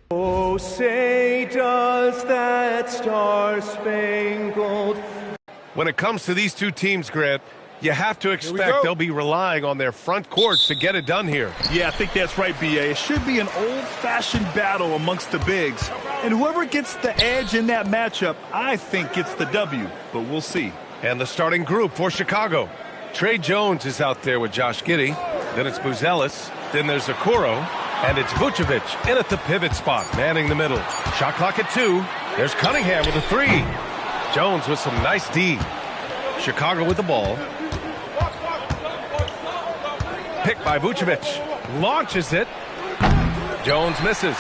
Oh, say does that star-spangled... When it comes to these two teams, Grant, you have to expect they'll be relying on their front courts to get it done here. Yeah, I think that's right, B.A. It should be an old-fashioned battle amongst the bigs. And whoever gets the edge in that matchup, I think gets the W. But we'll see. And the starting group for Chicago. Trey Jones is out there with Josh Giddey. Then it's Buzelis. Then there's Okoro. And it's Vucevic in at the pivot spot, manning the middle. Shot clock at 2. There's Cunningham with a 3. Jones with some nice D. Chicago with the ball. Picked by Vucevic. Launches it. Jones misses.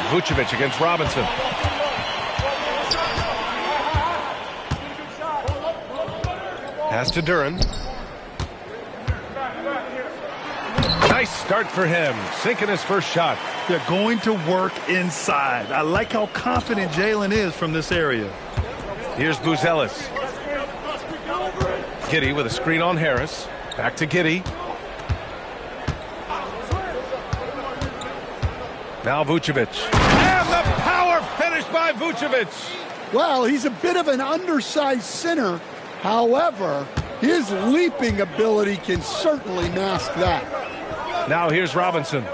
Vucevic against Robinson. Pass to Duren. Nice start for him. Sinking his first shot. They're going to work inside. I like how confident Jalen is from this area. Here's Buzelis. Giddey with a screen on Harris. Back to Giddey. Now Vucevic. And the power finish by Vucevic. Well, he's a bit of an undersized center. However, his leaping ability can certainly mask that. Now here's Robinson.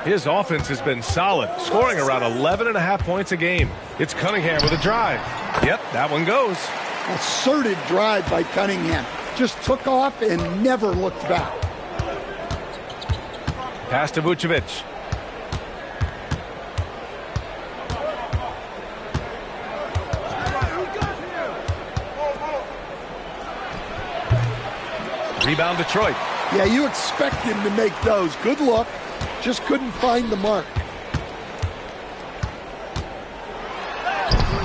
His offense has been solid, scoring around 11.5 points a game. It's Cunningham with a drive. Yep, that one goes. Assertive drive by Cunningham. Just took off and never looked back. Pass to Vucevic. Rebound Detroit. Yeah, you expect him to make those. Good look. Just couldn't find the mark.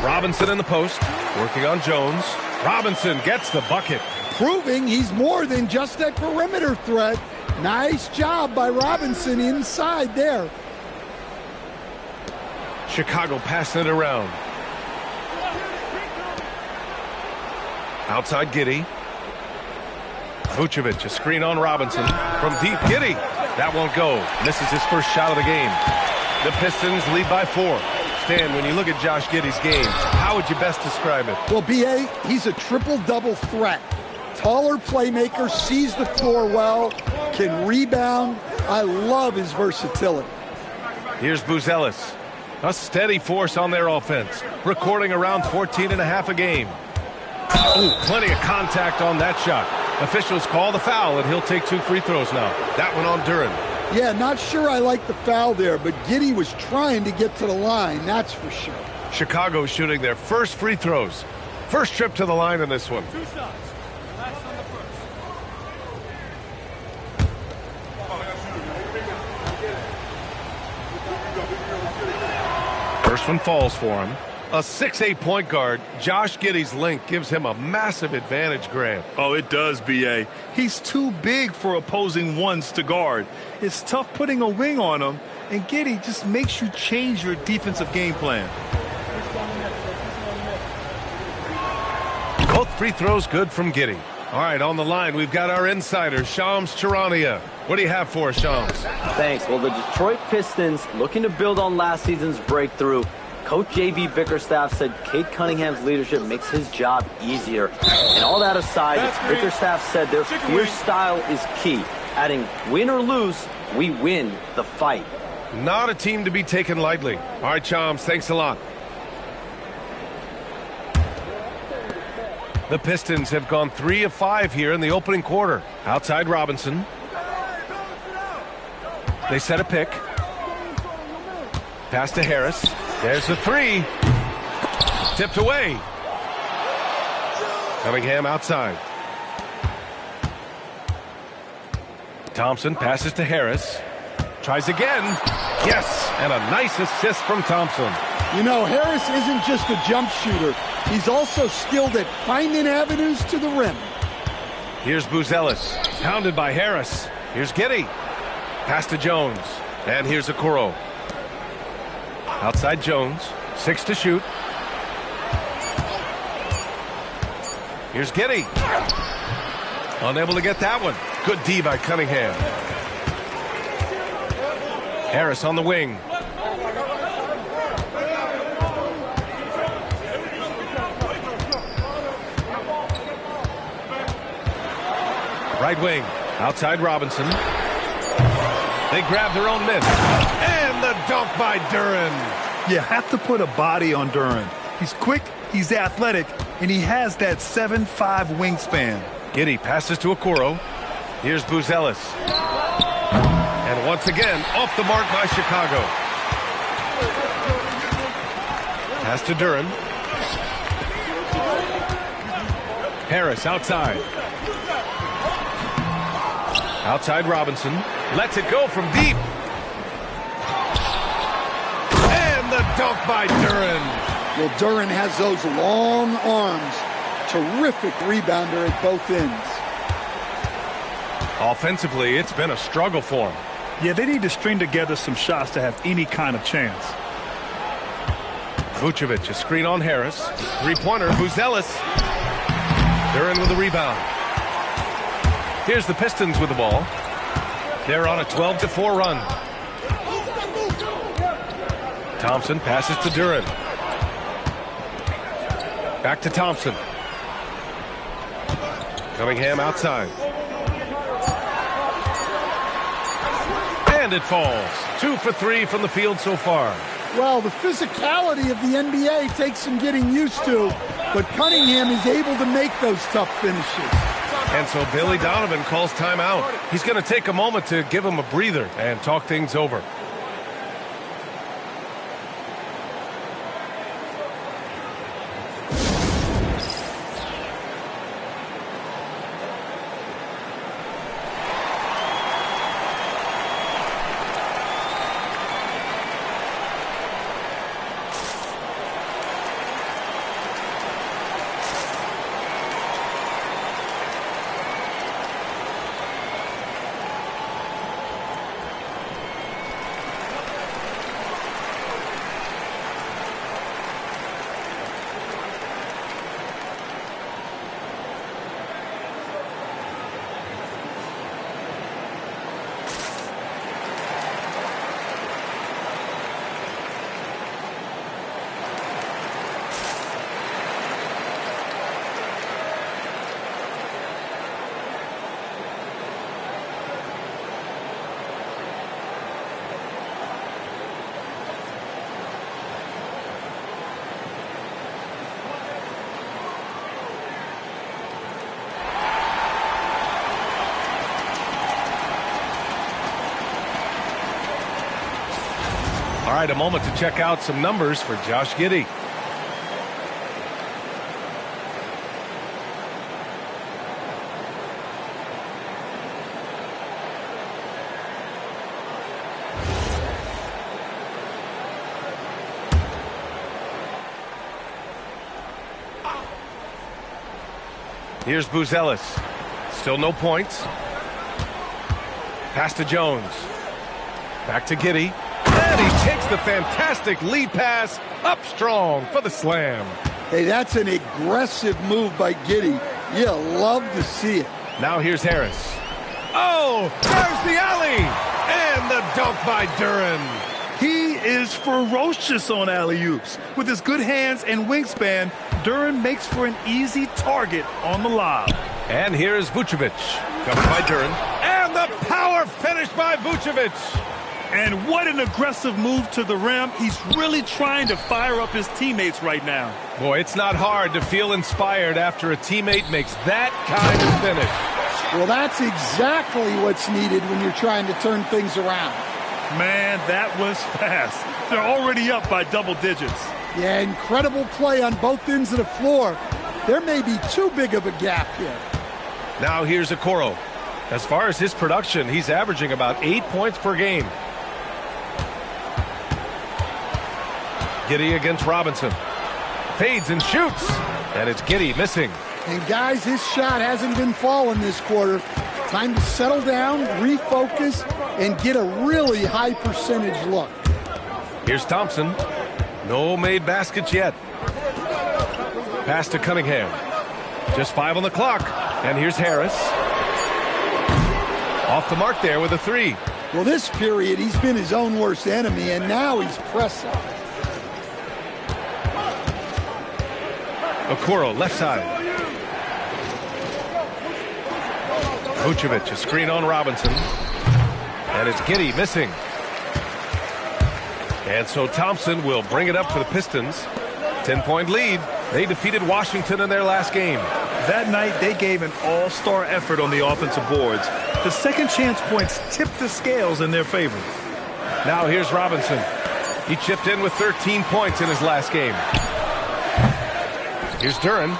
Robinson in the post. Working on Jones. Robinson gets the bucket. Proving he's more than just a perimeter threat. Nice job by Robinson inside there. Chicago passing it around. Outside Giddey. Vucevic, a screen on Robinson. From deep, Giddey. That won't go. Misses his first shot of the game. The Pistons lead by 4. Stan, when you look at Josh Giddey's game, how would you best describe it? Well, B.A., he's a triple-double threat. Taller playmaker, sees the floor well, can rebound. I love his versatility. Here's Buzelis. A steady force on their offense. Recording around 14.5 a game. Oh, plenty of contact on that shot. Officials call the foul, and he'll take 2 free throws now. That one on Duren. Yeah, not sure I like the foul there, but Giddey was trying to get to the line, that's for sure. Chicago shooting their first free throws. First trip to the line in this one. 2 shots. Last on the first. First one falls for him. A 6'8" point guard, Josh Giddey's length gives him a massive advantage, Grant. Oh, it does, B.A. He's too big for opposing ones to guard. It's tough putting a wing on him, and Giddey just makes you change your defensive game plan. Both free throws good from Giddey. All right, on the line, we've got our insider, Shams Charania. What do you have for us, Shams? Thanks. Well, the Detroit Pistons looking to build on last season's breakthrough. Coach J.B. Bickerstaff said Cade Cunningham's leadership makes his job easier. And all that aside, Bickerstaff said their fierce style is key. Adding win or lose, we win the fight. Not a team to be taken lightly. All right, Shams, thanks a lot. The Pistons have gone 3 of 5 here in the opening quarter. Outside Robinson. They set a pick. Pass to Harris. There's the 3. Tipped away. Cunningham outside. Thompson passes to Harris. Tries again. Yes, and a nice assist from Thompson. You know, Harris isn't just a jump shooter. He's also skilled at finding avenues to the rim. Here's Buzelis. Pounded by Harris. Here's Giddey. Pass to Jones. And here's Okoro. Outside Jones. 6 to shoot. Here's Giddey. Unable to get that one. Good D by Cunningham. Harris on the wing. Right wing, outside Robinson. They grab their own miss. And the dunk by Duren. You have to put a body on Duren. He's quick, he's athletic, and he has that 7'5" wingspan. Giddey passes to Okoro. Here's Buzelis. And once again, off the mark by Chicago. Pass to Duren. Harris outside. Outside Robinson. Lets it go from deep. And the dunk by Duren. Well, Duren has those long arms. Terrific rebounder at both ends. Offensively, it's been a struggle for him. Yeah, they need to string together some shots to have any kind of chance. Vucevic, a screen on Harris. Three-pointer, Buzelis. Duren with the rebound. Here's the Pistons with the ball. They're on a 12-4 run. Thompson passes to Duren. Back to Thompson. Cunningham outside. And it falls. 2 for 3 from the field so far. Well, the physicality of the NBA takes some getting used to, but Cunningham is able to make those tough finishes. And so Billy Donovan calls timeout. He's going to take a moment to give him a breather and talk things over. All right, a moment to check out some numbers for Josh Giddey. Here's Buzelis. Still no points. Pass to Jones. Back to Giddey. And he takes the fantastic lead pass up strong for the slam. Hey, that's an aggressive move by Giddey. You love to see it. Now here's Harris. Oh, there's the alley. And the dunk by Duren. He is ferocious on alley-oops. With his good hands and wingspan, Duren makes for an easy target on the lob. And here's Vucevic. Covered by Duren. And the power finish by Vucevic. And what an aggressive move to the rim. He's really trying to fire up his teammates right now. Boy, it's not hard to feel inspired after a teammate makes that kind of finish. Well, that's exactly what's needed when you're trying to turn things around. Man, that was fast. They're already up by double digits. Yeah, incredible play on both ends of the floor. There may be too big of a gap here. Now here's Okoro. As far as his production, he's averaging about 8 points per game. Giddey against Robinson. Fades and shoots. And it's Giddey missing. And guys, his shot hasn't been falling this quarter. Time to settle down, refocus, and get a really high percentage look. Here's Thompson. No made baskets yet. Pass to Cunningham. Just 5 on the clock. And here's Harris. Off the mark there with a 3. Well, this period, he's been his own worst enemy, and now he's pressing. Okoro, left side. Vucevic, a screen on Robinson. And it's Giddey missing. And so Thompson will bring it up for the Pistons. 10-point lead. They defeated Washington in their last game. That night, they gave an all-star effort on the offensive boards. The second chance points tipped the scales in their favor. Now here's Robinson. He chipped in with 13 points in his last game. Here's Duren.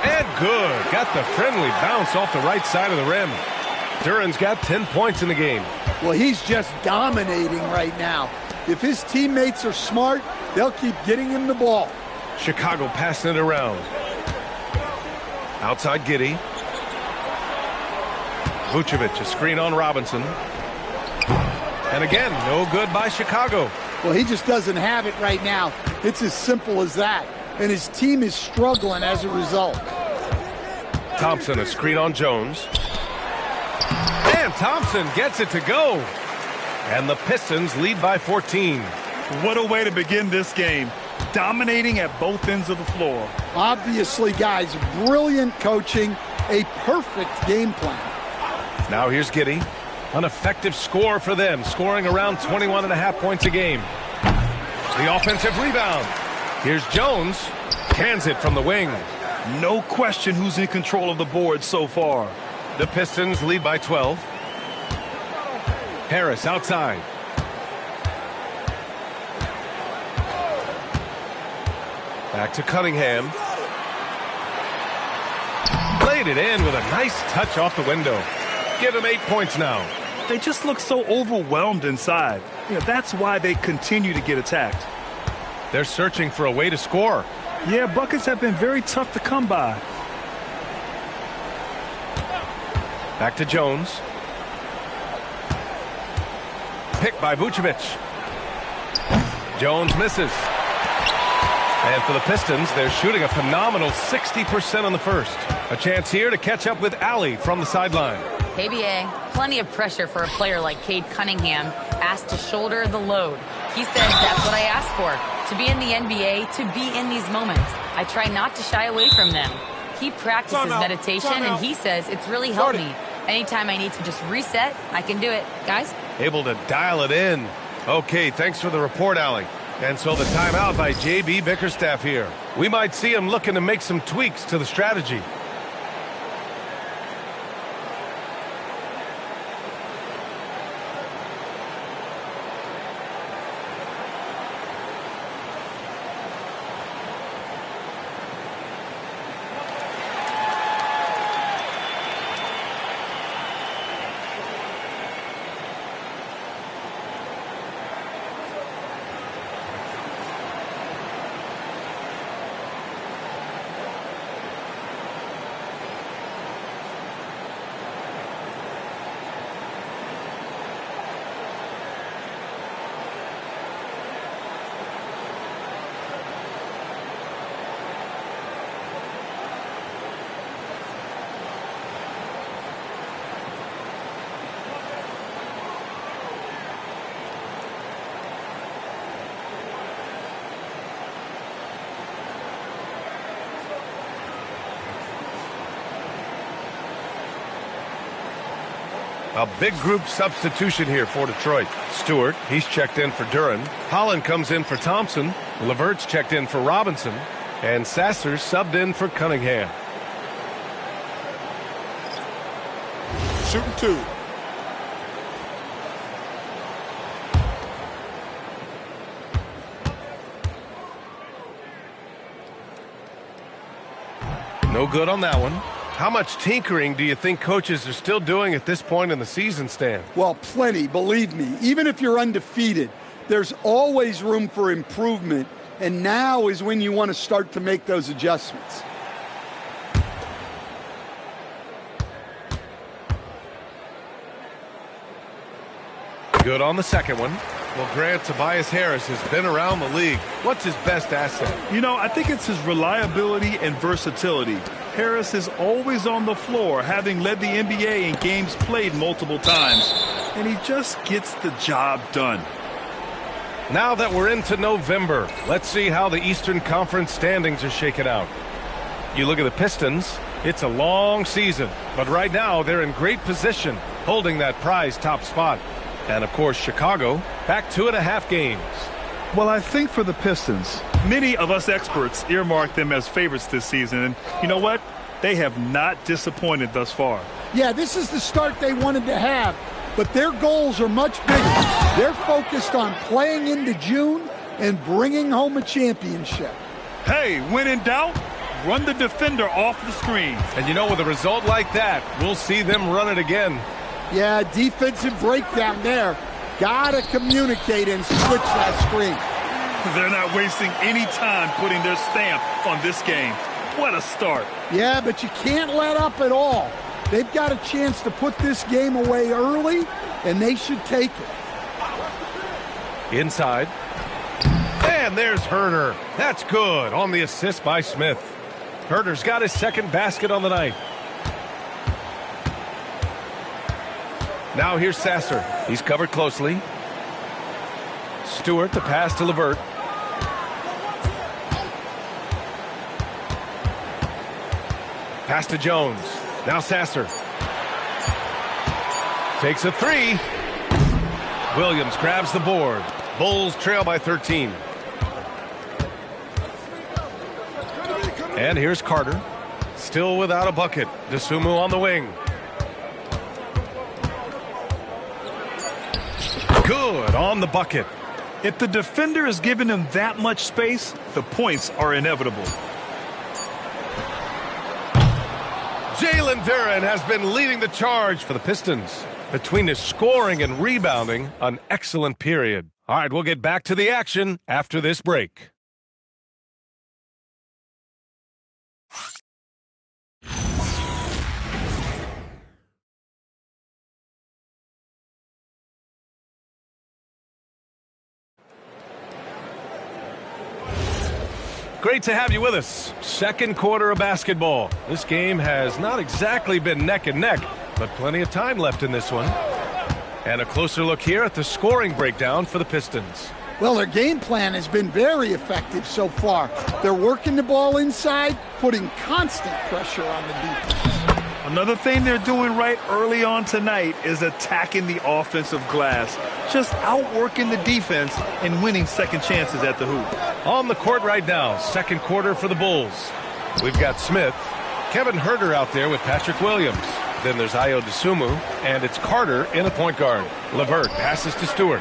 And good. Got the friendly bounce off the right side of the rim. Duren's got 10 points in the game. Well, he's just dominating right now. If his teammates are smart, they'll keep getting him the ball. Chicago passing it around. Outside Giddey. Vucevic, a screen on Robinson. And again, no good by Chicago. Well, he just doesn't have it right now. It's as simple as that. And his team is struggling as a result. Thompson, a screen on Jones. And Thompson gets it to go. And the Pistons lead by 14. What a way to begin this game. Dominating at both ends of the floor. Obviously, guys, brilliant coaching, a perfect game plan. Now here's Giddey. An effective score for them, scoring around 21.5 points a game. The offensive rebound. Here's Jones. Cans it from the wing. No question who's in control of the board so far. The Pistons lead by 12. Harris outside. Back to Cunningham. Played it in with a nice touch off the window. Give him 8 points now. They just look so overwhelmed inside. That's why they continue to get attacked. They're searching for a way to score. Yeah, buckets have been very tough to come by. Back to Jones. Picked by Vucevic. Jones misses. And for the Pistons, they're shooting a phenomenal 60% on the first. A chance here to catch up with Allie from the sideline. Hey, BA, plenty of pressure for a player like Cade Cunningham, asked to shoulder the load. He said, that's what I asked for, to be in the NBA, to be in these moments. I try not to shy away from them. He practices meditation, and he says it's really helped me. Anytime I need to just reset, I can do it. Guys? Able to dial it in. Okay, thanks for the report, Allie. And so the timeout by J.B. Bickerstaff here. We might see him looking to make some tweaks to the strategy. A big group substitution here for Detroit. Stewart, he's checked in for Duren. Holland comes in for Thompson. Levert's checked in for Robinson. And Sasser's subbed in for Cunningham. Shooting two. No good on that one. How much tinkering do you think coaches are still doing at this point in the season, Stan? Well, plenty, believe me. Even if you're undefeated, there's always room for improvement, and now is when you want to start to make those adjustments. Good on the second one. Well, Grant, Tobias Harris has been around the league. What's his best asset? I think it's his reliability and versatility. Harris is always on the floor, having led the NBA in games played multiple times. and he just gets the job done. Now that we're into November, let's see how the Eastern Conference standings are shaken out. You look at the Pistons, it's a long season, but right now they're in great position, holding that prize top spot. And of course, Chicago, back 2.5 games. Well, I think for the Pistons, many of us experts earmark them as favorites this season. And you know what? They have not disappointed thus far. Yeah, this is the start they wanted to have, but their goals are much bigger. They're focused on playing into June and bringing home a championship. Hey, when in doubt, run the defender off the screen. And you know, with a result like that, we'll see them run it again. Yeah, defensive breakdown there. Gotta communicate and switch that screen. They're not wasting any time putting their stamp on this game. What a start. Yeah, but you can't let up at all. They've got a chance to put this game away early, and they should take it. Inside. And there's Herder. That's good on the assist by Smith. Herder's got his second basket on the night. Now here's Sasser. He's covered closely. Stewart, the pass to LeVert. Pass to Jones. Now Sasser. Takes a three. Williams grabs the board. Bulls trail by 13. And here's Carter. Still without a bucket. DeSumo on the wing. Good on the bucket. If the defender is giving him that much space, the points are inevitable. Jalen Duren has been leading the charge for the Pistons. Between his scoring and rebounding, an excellent period. All right, we'll get back to the action after this break. Great to have you with us. Second quarter of basketball. This game has not exactly been neck and neck, but plenty of time left in this one. And a closer look here at the scoring breakdown for the Pistons. Well, their game plan has been very effective so far. They're working the ball inside, putting constant pressure on the defense. Another thing they're doing right early on tonight is attacking the offensive glass. Just outworking the defense and winning second chances at the hoop. On the court right now, second quarter for the Bulls. We've got Smith, Kevin Herder out there with Patrick Williams. Then there's Ayo DeSumo, and it's Carter in a point guard. LeVert passes to Stewart.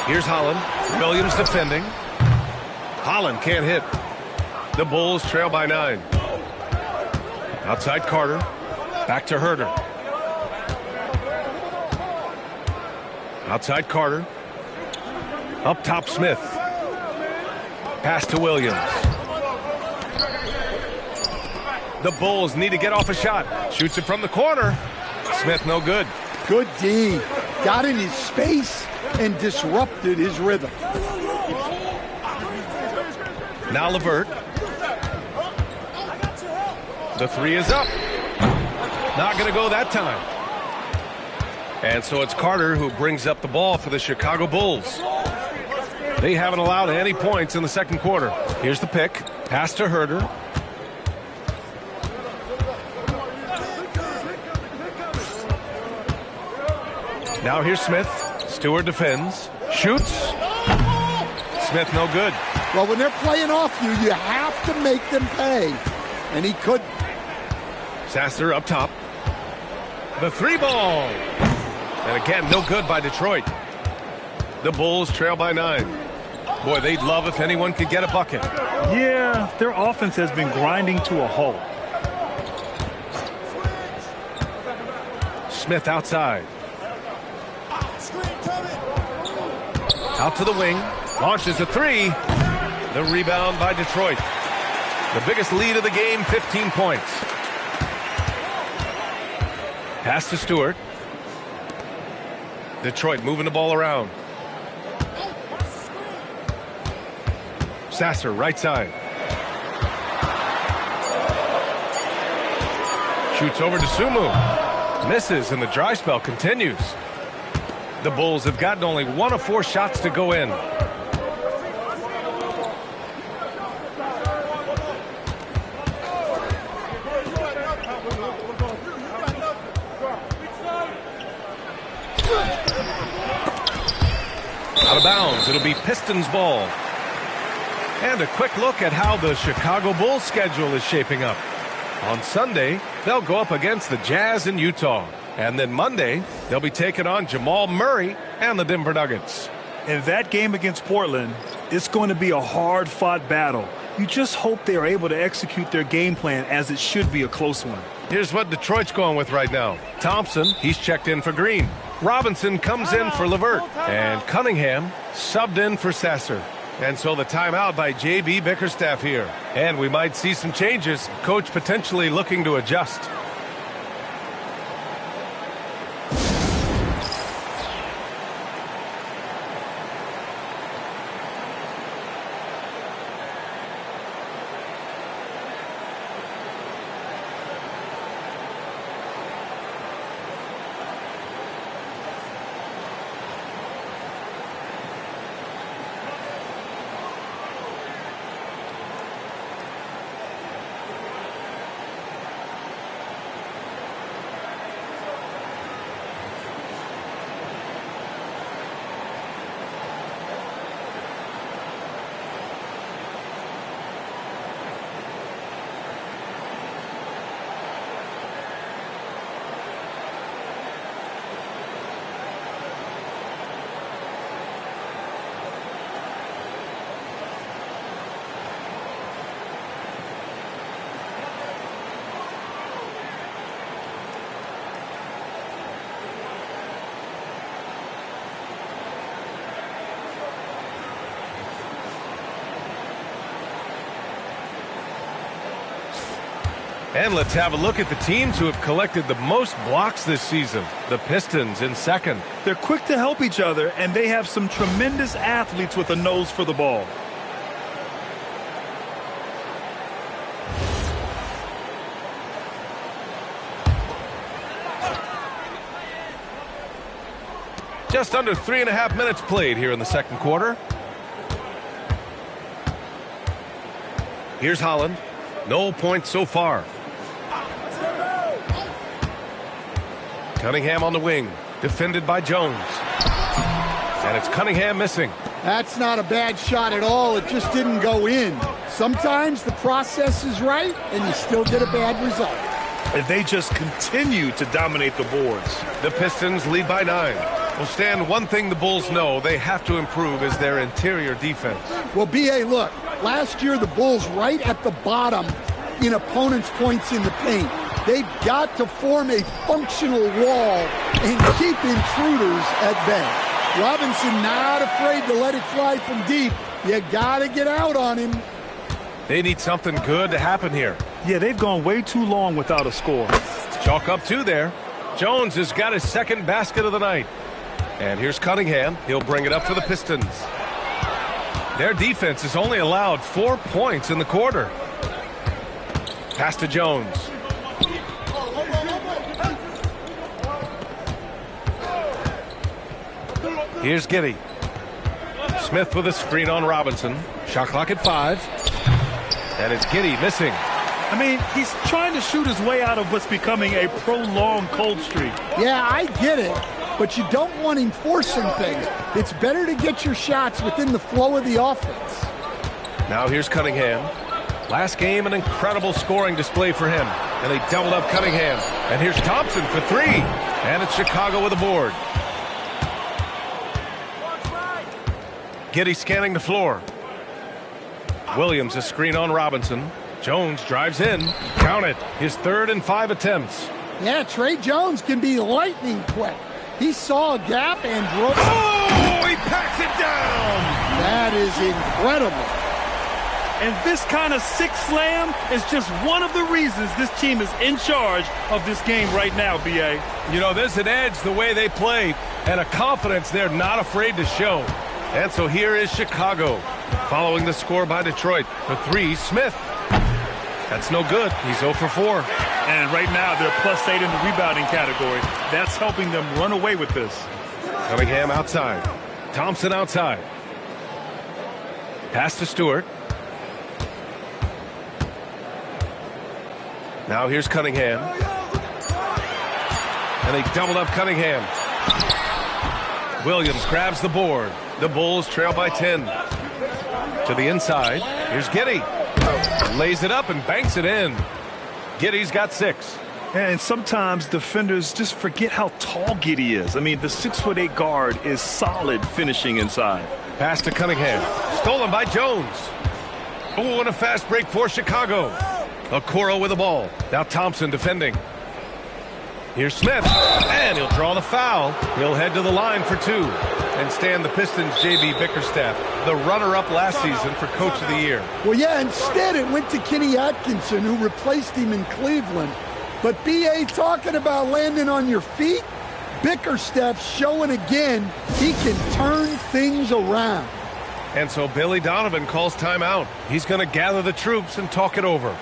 Here's Holland. Williams defending. Holland can't hit. The Bulls trail by 9. Outside Carter. Back to Herder. Outside Carter. Up top Smith. Pass to Williams. The Bulls need to get off a shot. Shoots it from the corner. Smith no good. Good D. Got in his space and disrupted his rhythm. Now LeVert. The three is up. Not going to go that time. And so it's Carter who brings up the ball for the Chicago Bulls. They haven't allowed any points in the second quarter. Here's the pick. Pass to Herder. Now here's Smith. Stewart defends. Shoots. Smith no good. Well, when they're playing off you, you have to make them pay. And he couldn't. Sasser up top. The three ball. And again, no good by Detroit. The Bulls trail by 9. Boy, they'd love if anyone could get a bucket. Yeah, their offense has been grinding to a halt. Smith outside. Out to the wing. Launches a three. The rebound by Detroit. The biggest lead of the game, 15 points. Pass to Stewart. Detroit moving the ball around. Sasser, right side. Shoots over to Sumu. Misses, and the dry spell continues. The Bulls have gotten only 1 of 4 shots to go in. Out of bounds. It'll be Pistons ball. And a quick look at how the Chicago Bulls schedule is shaping up. On Sunday, they'll go up against the Jazz in Utah. And then Monday, they'll be taking on Jamal Murray and the Denver Nuggets. In that game against Portland, it's going to be a hard-fought battle. You just hope they are able to execute their game plan, as it should be a close one. Here's what Detroit's going with right now. Thompson, he's checked in for Green. Robinson comes in for LeVert. And Cunningham subbed in for Sasser. And so the timeout by J.B. Bickerstaff here. And we might see some changes. Coach potentially looking to adjust. And let's have a look at the teams who have collected the most blocks this season. The Pistons in second. They're quick to help each other, and they have some tremendous athletes with a nose for the ball. Just under 3.5 minutes played here in the second quarter. Here's Holland. No points so far. Cunningham on the wing, defended by Jones. And it's Cunningham missing. That's not a bad shot at all. It just didn't go in. Sometimes the process is right, and you still get a bad result. And they just continue to dominate the boards. The Pistons lead by 9. Well, Stan, one thing the Bulls know they have to improve is their interior defense. Well, B.A., look, last year the Bulls right at the bottom in opponents' points in the paint. They've got to form a functional wall and keep intruders at bay. Robinson not afraid to let it fly from deep. You got to get out on him. They need something good to happen here. Yeah, they've gone way too long without a score. Chalk up 2 there. Jones has got his second basket of the night. And here's Cunningham. He'll bring it up for the Pistons. Their defense has only allowed 4 points in the quarter. Pass to Jones. Here's Giddey. Smith with a screen on Robinson. Shot clock at 5. And it's Giddey missing. I mean, he's trying to shoot his way out of what's becoming a prolonged cold streak. Yeah, I get it, but you don't want him forcing things. It's better to get your shots within the flow of the offense. Now here's Cunningham. Last game, an incredible scoring display for him. And they doubled up Cunningham. And here's Thompson for 3. And it's Chicago with a board. Giddey scanning the floor. Williams a screen on Robinson. Jones drives in. Count it. His 3rd and 5 attempts. Yeah, Trey Jones can be lightning quick. He saw a gap and broke. Oh, he packs it down. That is incredible. And this kind of sick slam is just one of the reasons this team is in charge of this game right now, B.A. You know, there's an edge the way they play and a confidence they're not afraid to show. And so here is Chicago following the score by Detroit. For 3, Smith. That's no good. He's 0 for 4. And right now, they're +8 in the rebounding category. That's helping them run away with this. Cunningham outside. Thompson outside. Pass to Stewart. Now here's Cunningham. And they doubled up Cunningham. Williams grabs the board. The Bulls trail by 10. To the inside. Here's Giddey. Lays it up and banks it in. Giddey's got 6. And sometimes defenders just forget how tall Giddey is. I mean, the 6'8" guard is solid finishing inside. Pass to Cunningham. Stolen by Jones. Oh, and a fast break for Chicago. Okoro with the ball. Now Thompson defending. Here's Smith. And he'll draw the foul. He'll head to the line for 2. And stand the Pistons' J.B. Bickerstaff, the runner-up last season for Coach of the Year. Well, yeah, instead it went to Kenny Atkinson, who replaced him in Cleveland. But B.A. talking about landing on your feet, Bickerstaff showing again he can turn things around. And so Billy Donovan calls timeout. He's going to gather the troops and talk it over.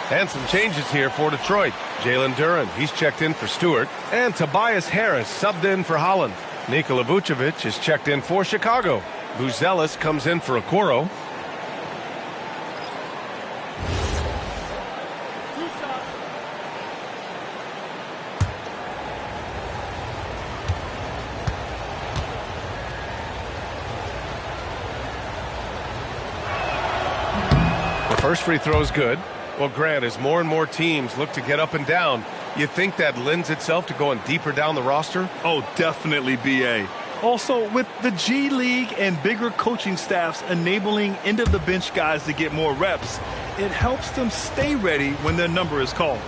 And some changes here for Detroit. Jalen Duren, he's checked in for Stewart. And Tobias Harris subbed in for Holland. Nikola Vucevic is checked in for Chicago. Buzelis comes in for Okoro. The first free throw is good. Well, Grant, as more and more teams look to get up and down, you think that lends itself to going deeper down the roster? Oh, definitely, B.A. Also, with the G League and bigger coaching staffs enabling end-of-the-bench guys to get more reps, it helps them stay ready when their number is called.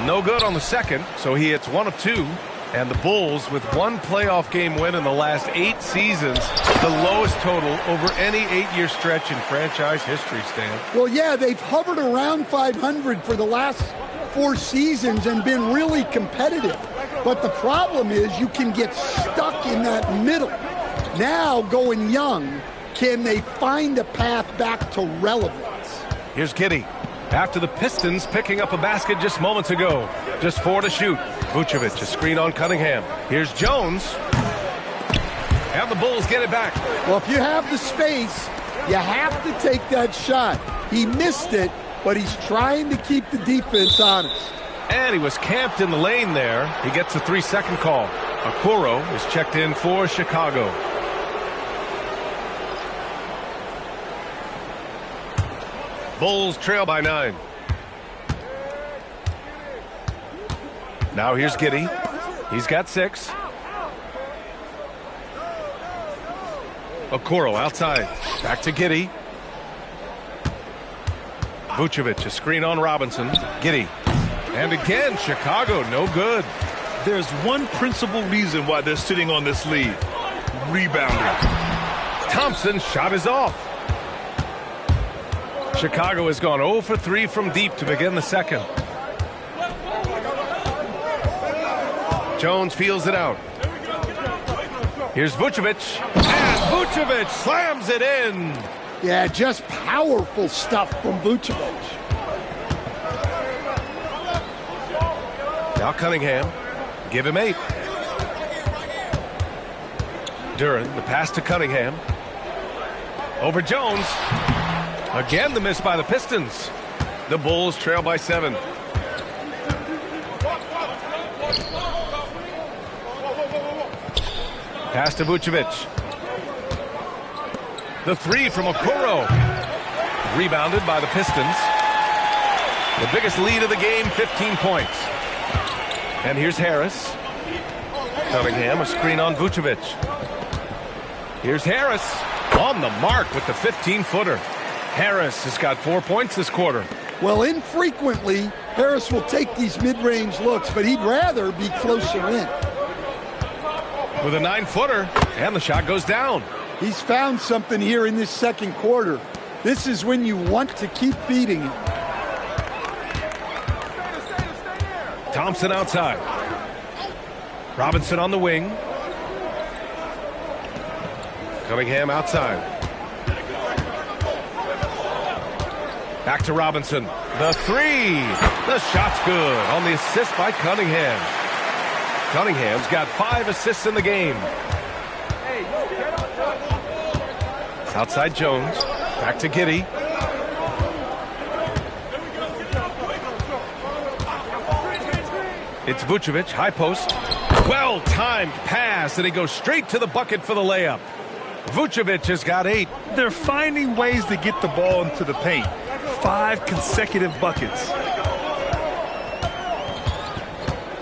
No good on the second, so he hits 1 of 2. And the Bulls, with 1 playoff game win in the last 8 seasons, the lowest total over any 8-year stretch in franchise history, Stan. Well, yeah, they've hovered around 500 for the last 4 seasons and been really competitive. But the problem is you can get stuck in that middle. Now, going young, can they find a path back to relevance? Here's Giddey. After the Pistons picking up a basket just moments ago. Just 4 to shoot. Vucevic, a screen on Cunningham. Here's Jones. And the Bulls get it back. Well, if you have the space, you have to take that shot. He missed it, but he's trying to keep the defense honest. And he was camped in the lane there. He gets a 3-second call. Okoro is checked in for Chicago. Bulls trail by 9. Now here's Giddey. He's got 6. Okoro outside. Back to Giddey. Vucevic, a screen on Robinson. Giddey. And again, Chicago, no good. There's one principal reason why they're sitting on this lead. Rebounding. Thompson's shot is off. Chicago has gone 0 for 3 from deep to begin the second. Jones feels it out. Here's Vucevic. And Vucevic slams it in. Yeah, just powerful stuff from Vucevic. Now Cunningham. Give him 8. Duren, the pass to Cunningham. Over Jones. Again, the miss by the Pistons. The Bulls trail by 7. Pass to Vucevic. The three from Okoro. Rebounded by the Pistons. The biggest lead of the game, 15 points. And here's Harris. Cunningham, a screen on Vucevic. Here's Harris on the mark with the 15-footer. Harris has got 4 points this quarter. Well, infrequently, Harris will take these mid-range looks, but he'd rather be closer in. With a 9-footer, and the shot goes down. He's found something here in this second quarter. This is when you want to keep feeding him. Thompson outside. Robinson on the wing. Cunningham outside. Back to Robinson. The three. The shot's good on the assist by Cunningham. Cunningham's got 5 assists in the game. Outside Jones. Back to Giddey. It's Vucevic, high post. Well-timed pass, and he goes straight to the bucket for the layup. Vucevic has got 8. They're finding ways to get the ball into the paint. 5 consecutive buckets.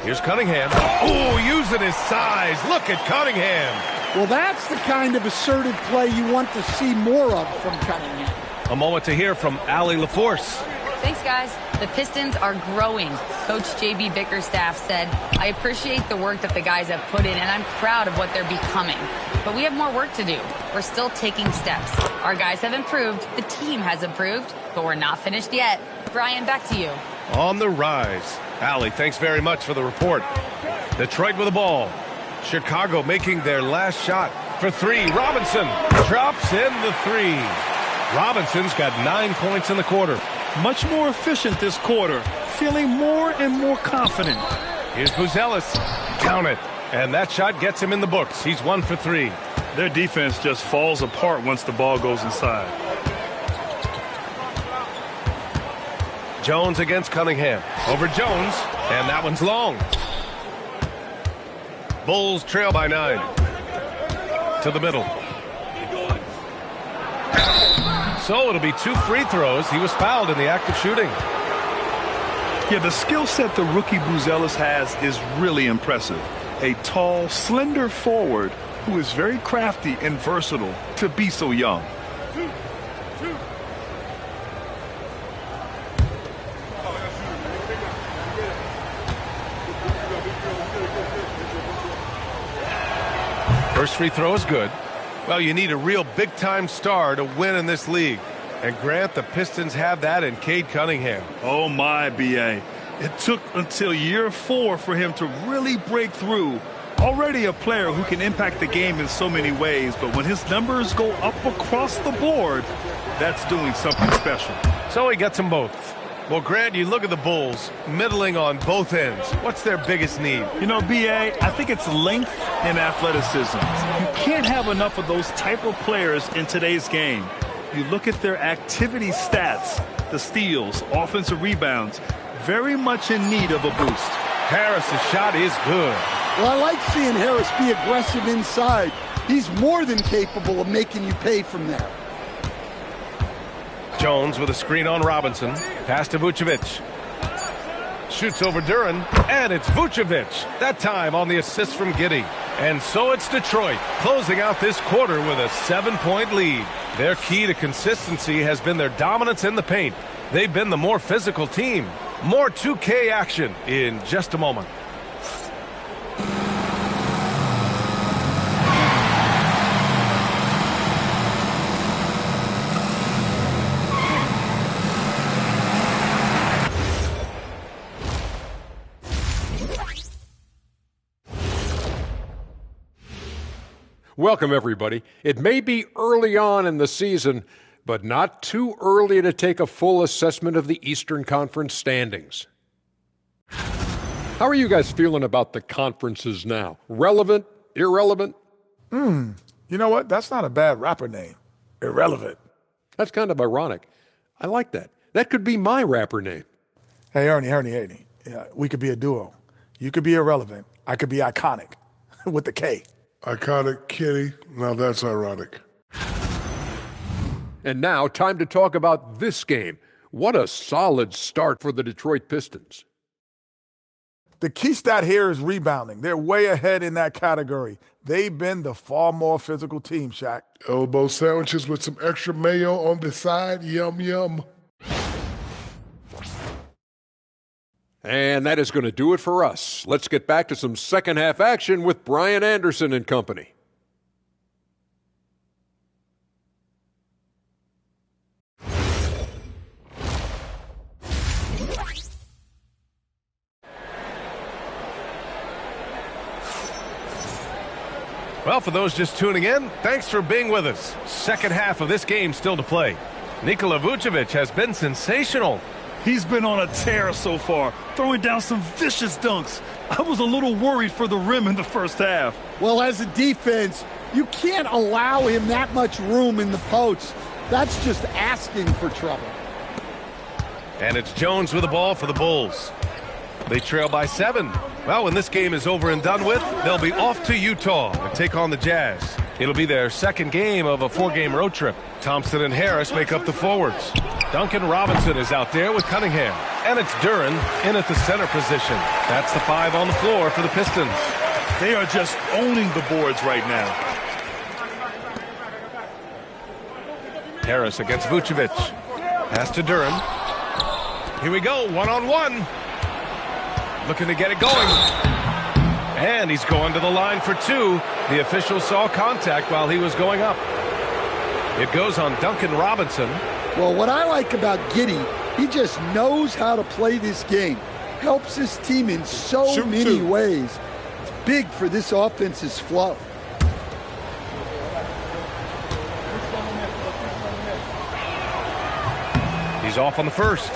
Here's Cunningham. Oh, using his size. Look at Cunningham. Well, that's the kind of assertive play you want to see more of from Cunningham. A moment to hear from Allie LaForce. Thanks, guys. The Pistons are growing. Coach J.B. Bickerstaff said, I appreciate the work that the guys have put in, and I'm proud of what they're becoming. But we have more work to do. We're still taking steps. Our guys have improved. The team has improved, but we're not finished yet. Brian, back to you. On the rise. Allie, thanks very much for the report. Detroit with the ball. Chicago making their last shot for 3. Robinson drops in the 3. Robinson's got 9 points in the quarter. Much more efficient this quarter, feeling more and more confident. Here's Buzelis. Count it. And that shot gets him in the books. He's 1 for 3. Their defense just falls apart once the ball goes inside. Jones against Cunningham. Over Jones. And that one's long. Bulls trail by 9. To the middle. So it'll be 2 free throws. He was fouled in the act of shooting. Yeah, the skill set the rookie Buzelis has is really impressive. A tall, slender forward who is very crafty and versatile to be so young. First free throw is good. Well, you need a real big-time star to win in this league. And Grant, the Pistons have that in Cade Cunningham. Oh, my, B.A. It took until year 4 for him to really break through. Already a player who can impact the game in so many ways, but when his numbers go up across the board, that's doing something special. So he gets them both. Well, Grant, you look at the Bulls, middling on both ends. What's their biggest need? You know, B.A., I think it's length and athleticism. You can't have enough of those type of players in today's game. You look at their activity stats, the steals, offensive rebounds, very much in need of a boost. Harris's shot is good. Well, I like seeing Harris be aggressive inside. He's more than capable of making you pay from there. Jones with a screen on Robinson. Pass to Vucevic. Shoots over Duran, and it's Vucevic. That time on the assist from Giddey. And so it's Detroit closing out this quarter with a 7-point lead. Their key to consistency has been their dominance in the paint. They've been the more physical team. More 2K action in just a moment. Welcome, everybody. It may be early on in the season, but not too early to take a full assessment of the Eastern Conference standings. How are you guys feeling about the conferences now? Relevant? Irrelevant? You know what? That's not a bad rapper name. irrelevant. That's kind of ironic. I like that. That could be my rapper name. Hey, Ernie. Yeah, we could be a duo. You could be irrelevant. I could be iconic with the K. Iconic Kitty. Now that's ironic. And now, time to talk about this game. What a solid start for the Detroit Pistons. The key stat here is rebounding. They're way ahead in that category. They've been the far more physical team, Shaq. Elbow sandwiches with some extra mayo on the side. Yum, yum. And that is going to do it for us. Let's get back to some second half action with Brian Anderson and company. Well, for those just tuning in, thanks for being with us. Second half of this game still to play. Nikola Vucevic has been sensational. He's been on a tear so far, throwing down some vicious dunks. I was a little worried for the rim in the first half. Well, as a defense, you can't allow him that much room in the post. That's just asking for trouble. And it's Jones with the ball for the Bulls. They trail by 7. Well, when this game is over and done with, they'll be off to Utah and take on the Jazz. It'll be their second game of a 4-game road trip. Thompson and Harris make up the forwards. Duncan Robinson is out there with Cunningham. And it's Duren in at the center position. That's the 5 on the floor for the Pistons. They are just owning the boards right now. Harris against Vucevic. Pass to Duren. Here we go, one-on-one. Looking to get it going. And he's going to the line for 2. The official saw contact while he was going up. It goes on Duncan Robinson. Well, what I like about Giddey, he just knows how to play this game. Helps his team in so many ways. It's big for this offense's flow. He's off on the first.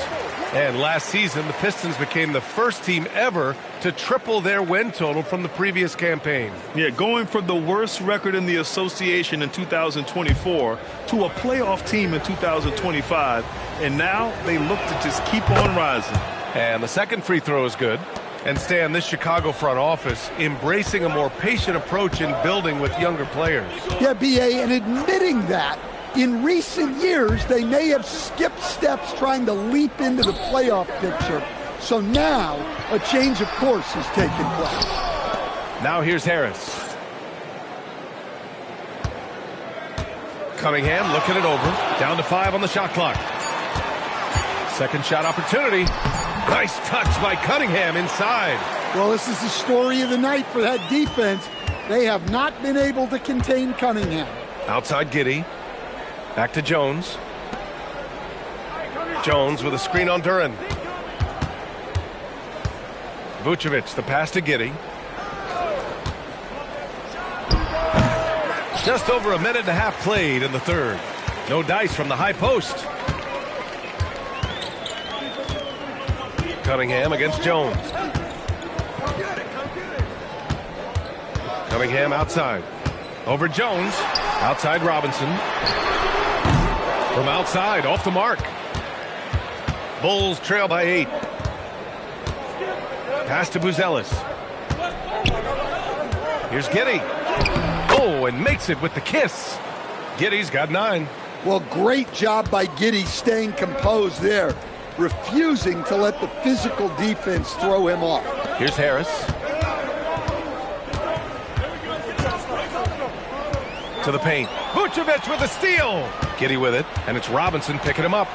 And last season, the Pistons became the first team ever to triple their win total from the previous campaign. Yeah, going from the worst record in the association in 2024 to a playoff team in 2025. And now they look to just keep on rising. And the second free throw is good. And Stan, this Chicago front office embracing a more patient approach in building with younger players. Yeah, B.A., and admitting that. In recent years, they may have skipped steps trying to leap into the playoff picture. So now, a change of course is taking place. Now here's Harris. Cunningham looking it over. Down to 5 on the shot clock. Second shot opportunity. Nice touch by Cunningham inside. Well, this is the story of the night for that defense. They have not been able to contain Cunningham. Outside Giddey. Back to Jones. Jones with a screen on Duren. Vucevic, the pass to Giddey. Just over a minute and a half played in the third. No dice from the high post. Cunningham against Jones. Cunningham outside. Over Jones. Outside Robinson. From outside, off the mark. Bulls trail by 8. Pass to Buzelis. Here's Giddey. Oh, and makes it with the kiss. Giddey's got 9. Well, great job by Giddey staying composed there, refusing to let the physical defense throw him off. Here's Harris. To the paint. Vucevic with a steal. Giddey with it, and it's Robinson picking him up.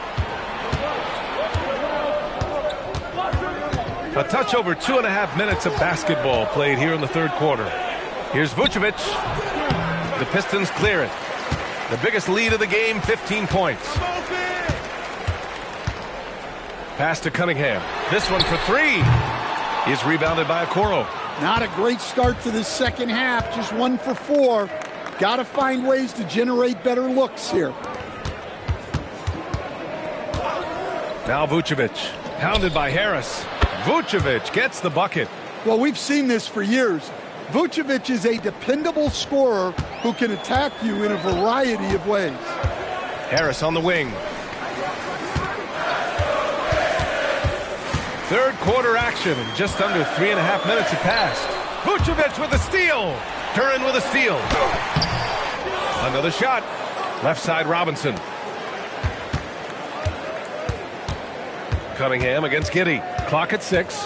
A touch over 2.5 minutes of basketball played here in the third quarter. Here's Vucevic. The Pistons clear it. The biggest lead of the game, 15 points. Pass to Cunningham. This one for 3. He's rebounded by Okoro. Not a great start to the second half, just 1 for 4. Got to find ways to generate better looks here. Now Vucevic, pounded by Harris. Vucevic gets the bucket. Well, we've seen this for years. Vucevic is a dependable scorer who can attack you in a variety of ways. Harris on the wing. Third quarter action, and just under 3.5 minutes have passed. Vucevic with a steal. Duren with a steal. Another shot. Left side, Robinson. Cunningham against Giddey. Clock at 6.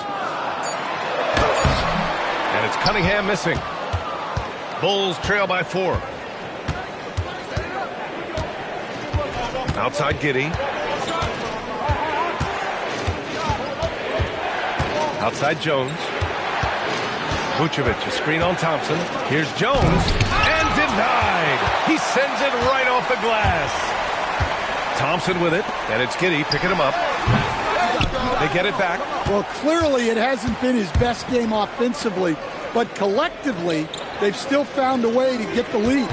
And it's Cunningham missing. Bulls trail by 4. Outside Giddey. Outside Jones. Vucevic, a screen on Thompson. Here's Jones. And denied. He sends it right off the glass. Thompson with it. And it's Giddey picking him up. They get it back. Well, clearly it hasn't been his best game offensively, but collectively, they've still found a way to get the lead.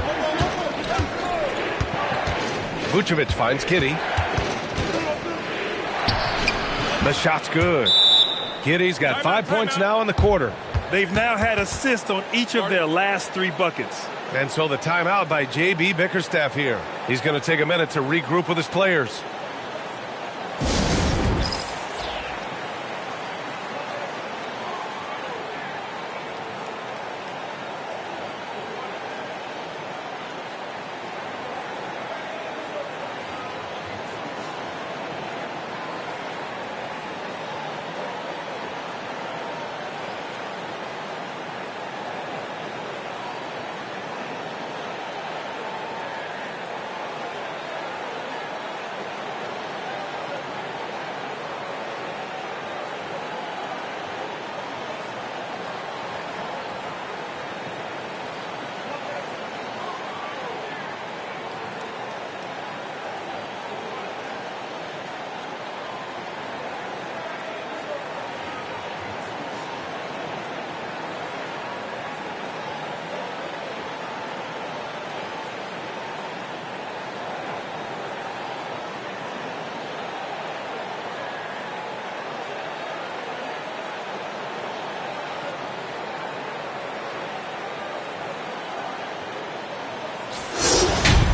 Vucevic finds Giddey. The shot's good. Giddey's got 5 points now in the quarter. They've now had assists on each of their last 3 buckets. And so the timeout by J.B. Bickerstaff here. He's going to take a minute to regroup with his players.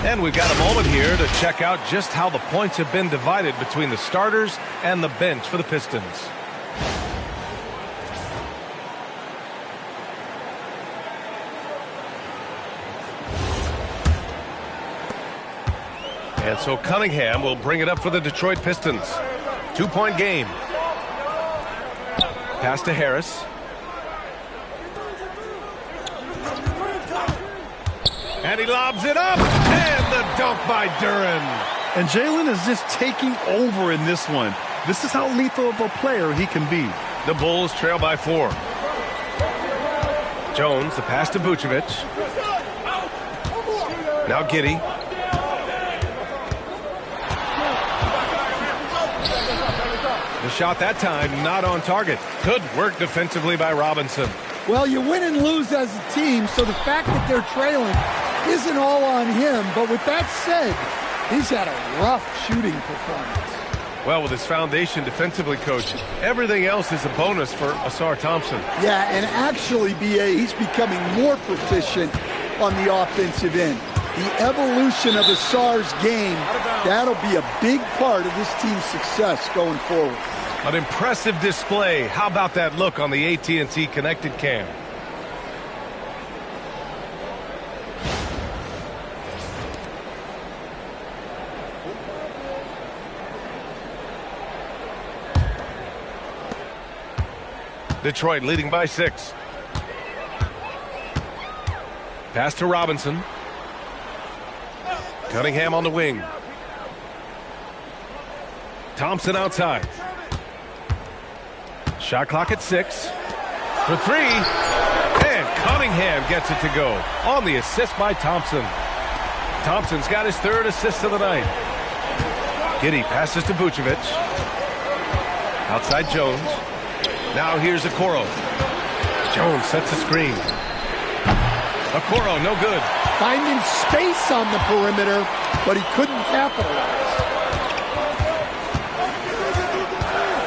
And we've got a moment here to check out just how the points have been divided between the starters and the bench for the Pistons. And so Cunningham will bring it up for the Detroit Pistons. 2-point game. Pass to Harris. And he lobs it up, and the dunk by Duren. And Jalen is just taking over in this one. This is how lethal of a player he can be. The Bulls trail by 4. Jones, the pass to Vucevic. Now Giddey. The shot that time not on target. Good work defensively by Robinson. Well, you win and lose as a team, so the fact that they're trailing isn't all on him. But with that said, he's had a rough shooting performance. Well, with his foundation defensively, Coach, everything else is a bonus for Asar Thompson. Yeah, and actually, B.A., he's becoming more proficient on the offensive end. The evolution of Asar's game, that'll be a big part of this team's success going forward. An impressive display. How about that look on the AT&T connected cam? Detroit leading by 6. Pass to Robinson. Cunningham on the wing. Thompson outside. Shot clock at 6. For 3. And Cunningham gets it to go on the assist by Thompson. Thompson's got his 3rd assist of the night. Giddey passes to Vucevic. Outside Jones. Now here's Okoro. Jones sets the screen. Okoro, no good. Finding space on the perimeter, but he couldn't capitalize.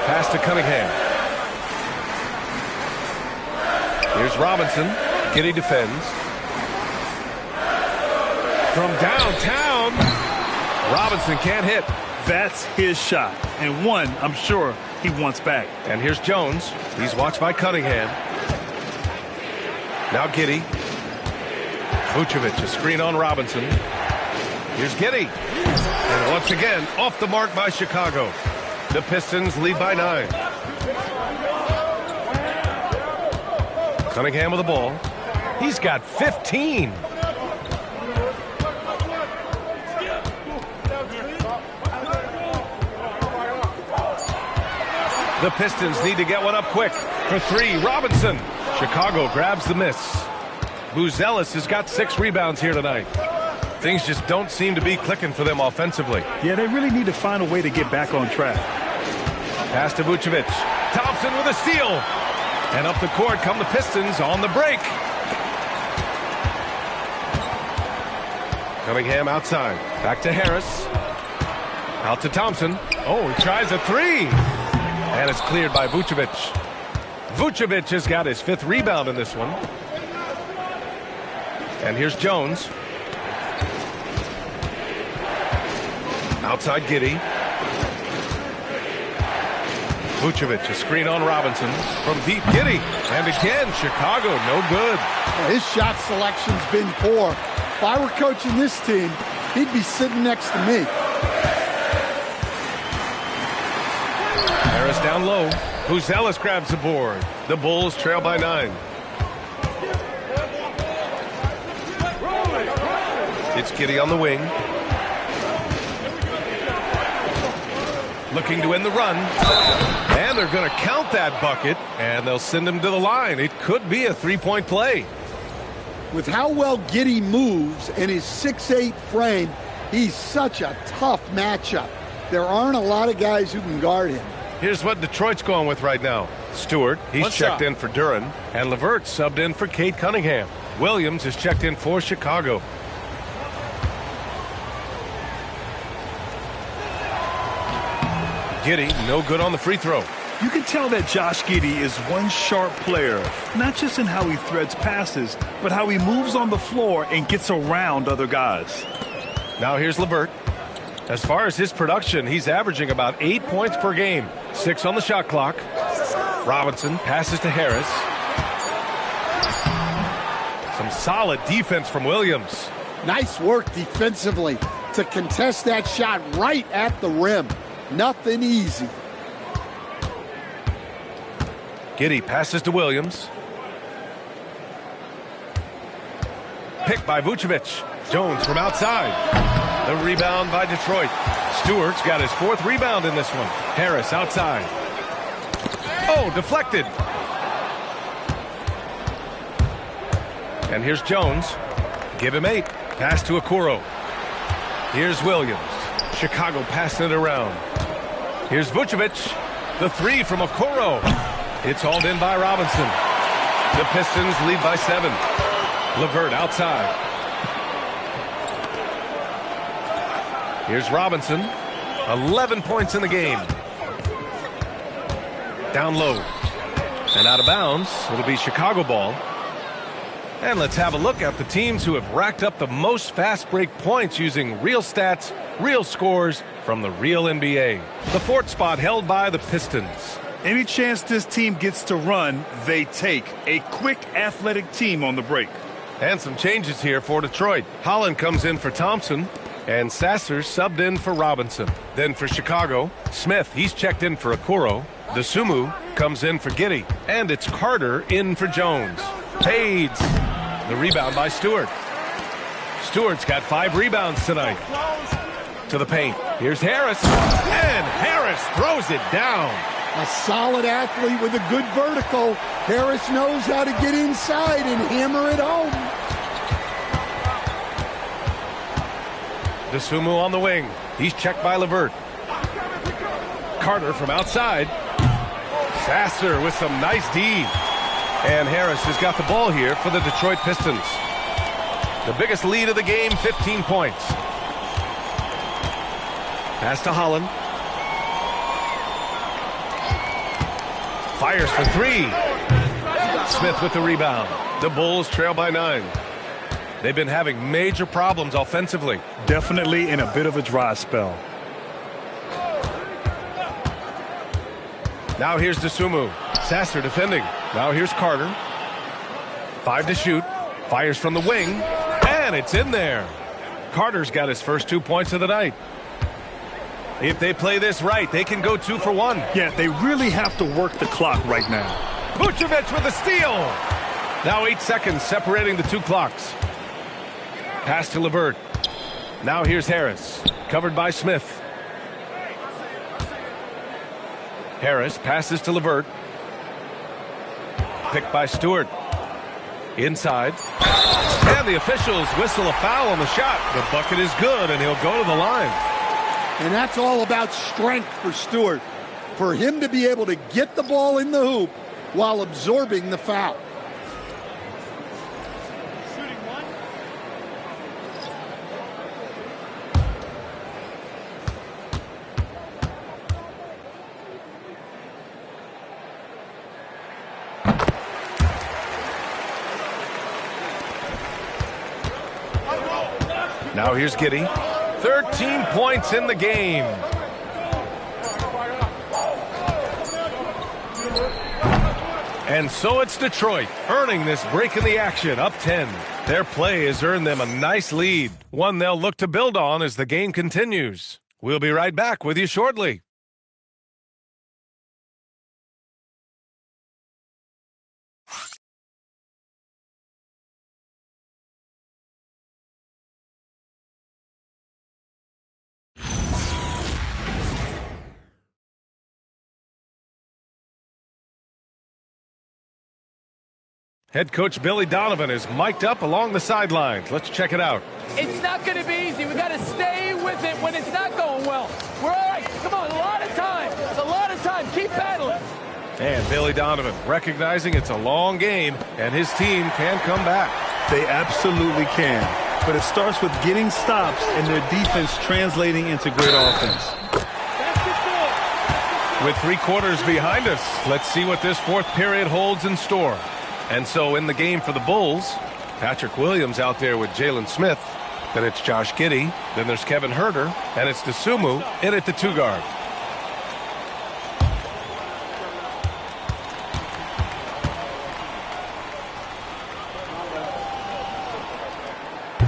Pass to Cunningham. Here's Robinson. Giddey defends. From downtown. Robinson can't hit. That's his shot, and one I'm sure he wants back. And here's Jones. He's watched by Cunningham. Now Giddey. Vucevic, a screen on Robinson. Here's Giddey. And once again, off the mark by Chicago. The Pistons lead by 9. Cunningham with the ball. He's got 15. The Pistons need to get one up quick. For 3, Robinson. Chicago grabs the miss. Buzelis has got 6 rebounds here tonight. Things just don't seem to be clicking for them offensively. Yeah, they really need to find a way to get back on track. Pass to Vucevic. Thompson with a steal. And up the court come the Pistons on the break. Cunningham outside. Back to Harris. Out to Thompson. Oh, he tries a 3. And it's cleared by Vucevic. Vucevic has got his 5th rebound in this one. And here's Jones. Outside Giddey. Vucevic, a screen on Robinson. From deep, Giddey. And again, Chicago, no good. His shot selection's been poor. If I were coaching this team, he'd be sitting next to me. Harris down low. Buzelis grabs the board. The Bulls trail by 9. It's Giddey on the wing. Looking to end the run. And they're going to count that bucket. And they'll send him to the line. It could be a 3-point play. With how well Giddey moves and his 6'8" frame, he's such a tough matchup. There aren't a lot of guys who can guard him. Here's what Detroit's going with right now. Stewart, he's checked in for Duren. And LeVert subbed in for Cade Cunningham. Williams is checked in for Chicago. Giddey, no good on the free throw. You can tell that Josh Giddey is one sharp player, not just in how he threads passes, but how he moves on the floor and gets around other guys. Now here's LeVert. As far as his production, he's averaging about 8 points per game. 6 on the shot clock. Robinson passes to Harris. Some solid defense from Williams. Nice work defensively to contest that shot right at the rim. Nothing easy. Giddey passes to Williams. Picked by Vucevic. Jones from outside. The rebound by Detroit. Stewart's got his 4th rebound in this one. Harris outside. Oh, deflected. And here's Jones. Give him 8. Pass to Okoro. Here's Williams. Chicago passing it around. Here's Vucevic. The 3 from Okoro. It's hauled in by Robinson. The Pistons lead by 7. LeVert outside. Here's Robinson. 11 points in the game. Down low. And out of bounds. It'll be Chicago ball. And let's have a look at the teams who have racked up the most fast break points using real stats, real scores from the real NBA. The 4th spot held by the Pistons. Any chance this team gets to run, they take. A quick, athletic team on the break. And some changes here for Detroit. Holland comes in for Thompson. And Sasser subbed in for Robinson. Then for Chicago, Smith, he's checked in for Okoro. Dosunmu comes in for Giddey. And it's Carter in for Jones. Fades. The rebound by Stewart. Stewart's got 5 rebounds tonight. To the paint. Here's Harris. And Harris throws it down. A solid athlete with a good vertical. Harris knows how to get inside and hammer it home. Dosunmu on the wing. He's checked by LeVert. Carter from outside. Sasser with some nice D. And Harris has got the ball here for the Detroit Pistons. The biggest lead of the game, 15 points. Pass to Holland. Fires for 3. Smith with the rebound. The Bulls trail by 9. They've been having major problems offensively. Definitely in a bit of a dry spell. Now here's Dosunmu. Sasser defending. Now here's Carter. 5 to shoot. Fires from the wing. And it's in there. Carter's got his first 2 points of the night. If they play this right, they can go 2 for 1. Yeah, they really have to work the clock right now. Vucevic with a steal. Now 8 seconds separating the 2 clocks. Pass to LeVert. Now here's Harris. Covered by Smith. Harris passes to LeVert. Picked by Stewart. Inside. And the officials whistle a foul on the shot. The bucket is good, and he'll go to the line. And that's all about strength for Stewart. For him to be able to get the ball in the hoop while absorbing the foul. Now here's Giddey. 13 points in the game. And so it's Detroit earning this break in the action, up 10. Their play has earned them a nice lead, one they'll look to build on as the game continues. We'll be right back with you shortly. Head coach Billy Donovan is mic'd up along the sidelines. Let's check it out. It's not going to be easy. We got to stay with it when it's not going well. We're all right. Come on, a lot of time. It's a lot of time. Keep battling. And Billy Donovan recognizing it's a long game and his team can come back. They absolutely can. But it starts with getting stops and their defense translating into great offense. With 3 quarters behind us, let's see what this 4th period holds in store. And so in the game for the Bulls, Patrick Williams out there with Jalen Smith. Then it's Josh Giddey. Then there's Kevin Huerter. And it's Dosunmu in at the 2 guard.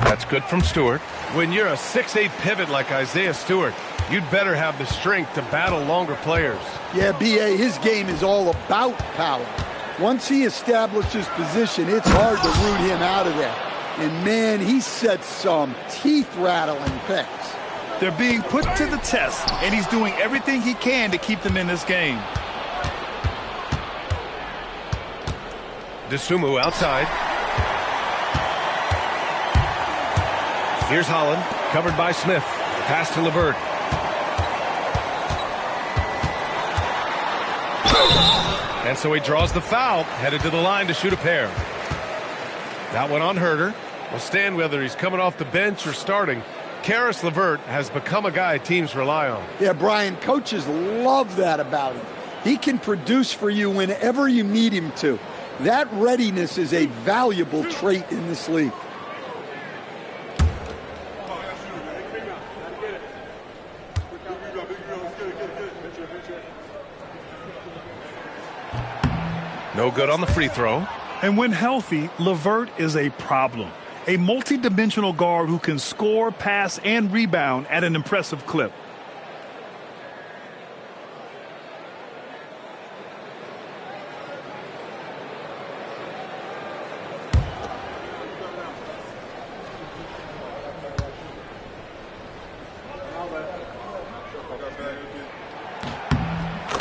That's good from Stewart. When you're a 6'8 pivot like Isaiah Stewart, you'd better have the strength to battle longer players. Yeah, B.A., his game is all about power. Once he establishes position, it's hard to root him out of there. And, man, he sets some teeth-rattling picks. They're being put to the test, and he's doing everything he can to keep them in this game. Dosunmu outside. Here's Holland, covered by Smith. Pass to LeVert. And so he draws the foul, headed to the line to shoot a pair. That one on Huerter. Will stand whether he's coming off the bench or starting. Karis LeVert has become a guy teams rely on. Yeah, Brian, coaches love that about him. He can produce for you whenever you need him to. That readiness is a valuable trait in this league. No good on the free throw. And when healthy, LeVert is a problem. A multi-dimensional guard who can score, pass, and rebound at an impressive clip.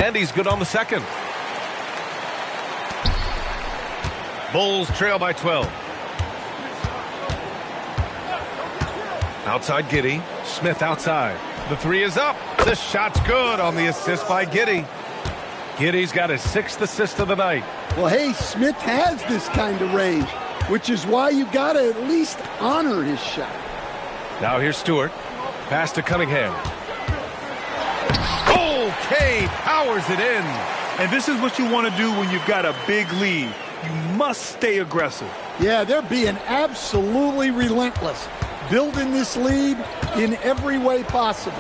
And he's good on the second. Bulls trail by 12. Outside Giddey. Smith outside. The 3 is up. The shot's good on the assist by Giddey. Giddey's got his 6th assist of the night. Well, hey, Smith has this kind of range, which is why you got to at least honor his shot. Now here's Stewart. Pass to Cunningham. Okay, powers it in. And this is what you want to do when you've got a big lead. You must stay aggressive. Yeah, they're being absolutely relentless, building this lead in every way possible.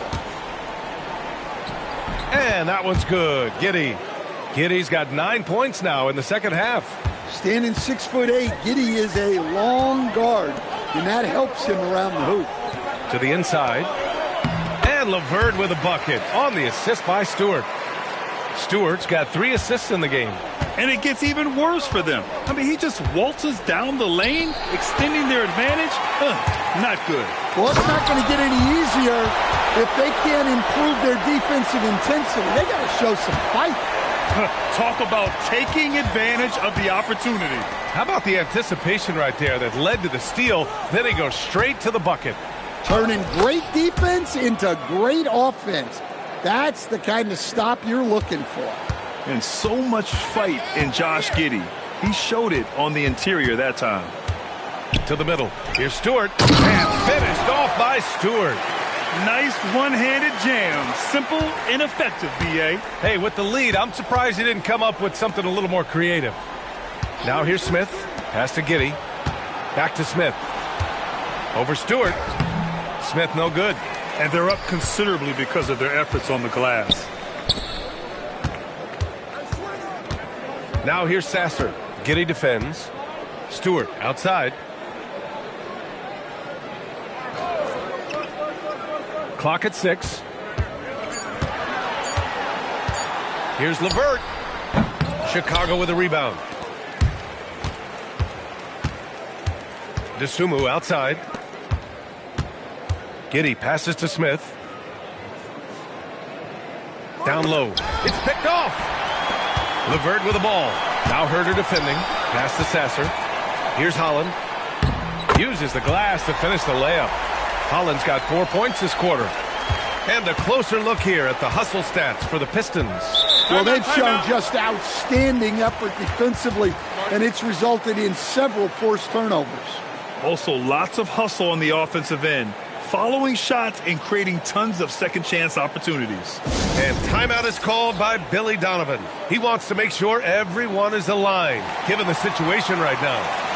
And that one's good. Giddy's got 9 points now in the second half. Standing 6'8", Giddy is a long guard, and that helps him around the hoop. To the inside. And LeVert with a bucket on the assist by Stewart. Stewart's got 3 assists in the game. And it gets even worse for them. I mean, he just waltzes down the lane, extending their advantage. Not good. Well, it's not going to get any easier if they can't improve their defensive intensity. They got to show some fight. Talk about taking advantage of the opportunity. How about the anticipation right there that led to the steal? Then he goes straight to the bucket. Turning great defense into great offense. That's the kind of stop you're looking for. And so much fight in Josh Giddey. He showed it on the interior that time. To the middle. Here's Stewart. And finished off by Stewart. Nice one-handed jam. Simple and effective, B.A. Hey, with the lead, I'm surprised he didn't come up with something a little more creative. Now here's Smith. Pass to Giddey. Back to Smith. Over Stewart. Smith no good. And they're up considerably because of their efforts on the glass. Now here's Sasser. Giddey defends. Stewart outside. Clock at 6. Here's LeVert. Chicago with a rebound. DeSumo outside. Giddey passes to Smith. Down low. It's picked off. LeVert with the ball. Now Herter defending. Pass to Sasser. Here's Holland. Uses the glass to finish the layup. Holland's got 4 points this quarter. And a closer look here at the hustle stats for the Pistons. Well, they've shown just outstanding effort defensively, and it's resulted in several forced turnovers. Also, lots of hustle on the offensive end. Following shots and creating tons of second chance opportunities. And timeout is called by Billy Donovan. He wants to make sure everyone is aligned, given the situation right now.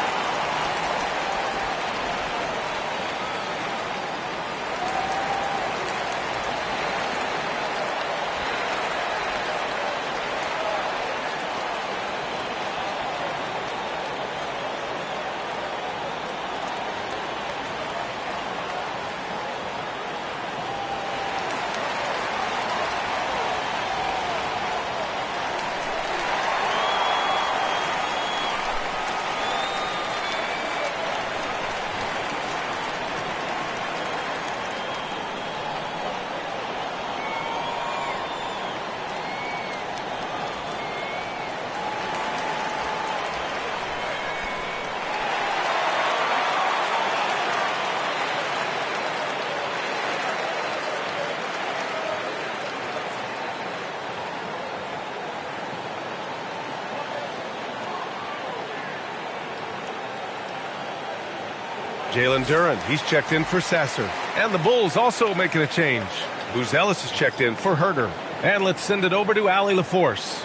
Jalen Duren, he's checked in for Sasser. And the Bulls also making a change. Buzelis is checked in for Herter. And let's send it over to Allie LaForce.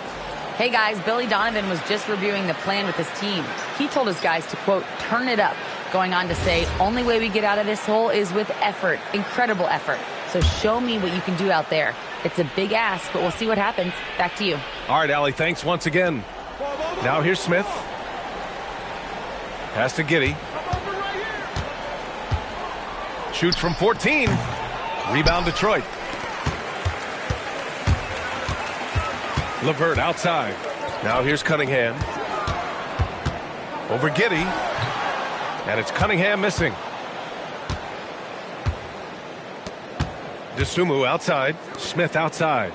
Hey guys, Billy Donovan was just reviewing the plan with his team. He told his guys to, quote, turn it up. Going on to say, only way we get out of this hole is with effort. Incredible effort. So show me what you can do out there. It's a big ask, but we'll see what happens. Back to you. All right, Allie, thanks once again. Now here's Smith. Pass to Giddey. Shoots from 14. Rebound Detroit. LeVert outside. Now here's Cunningham. Over Giddey. And it's Cunningham missing. DeSumo outside. Smith outside.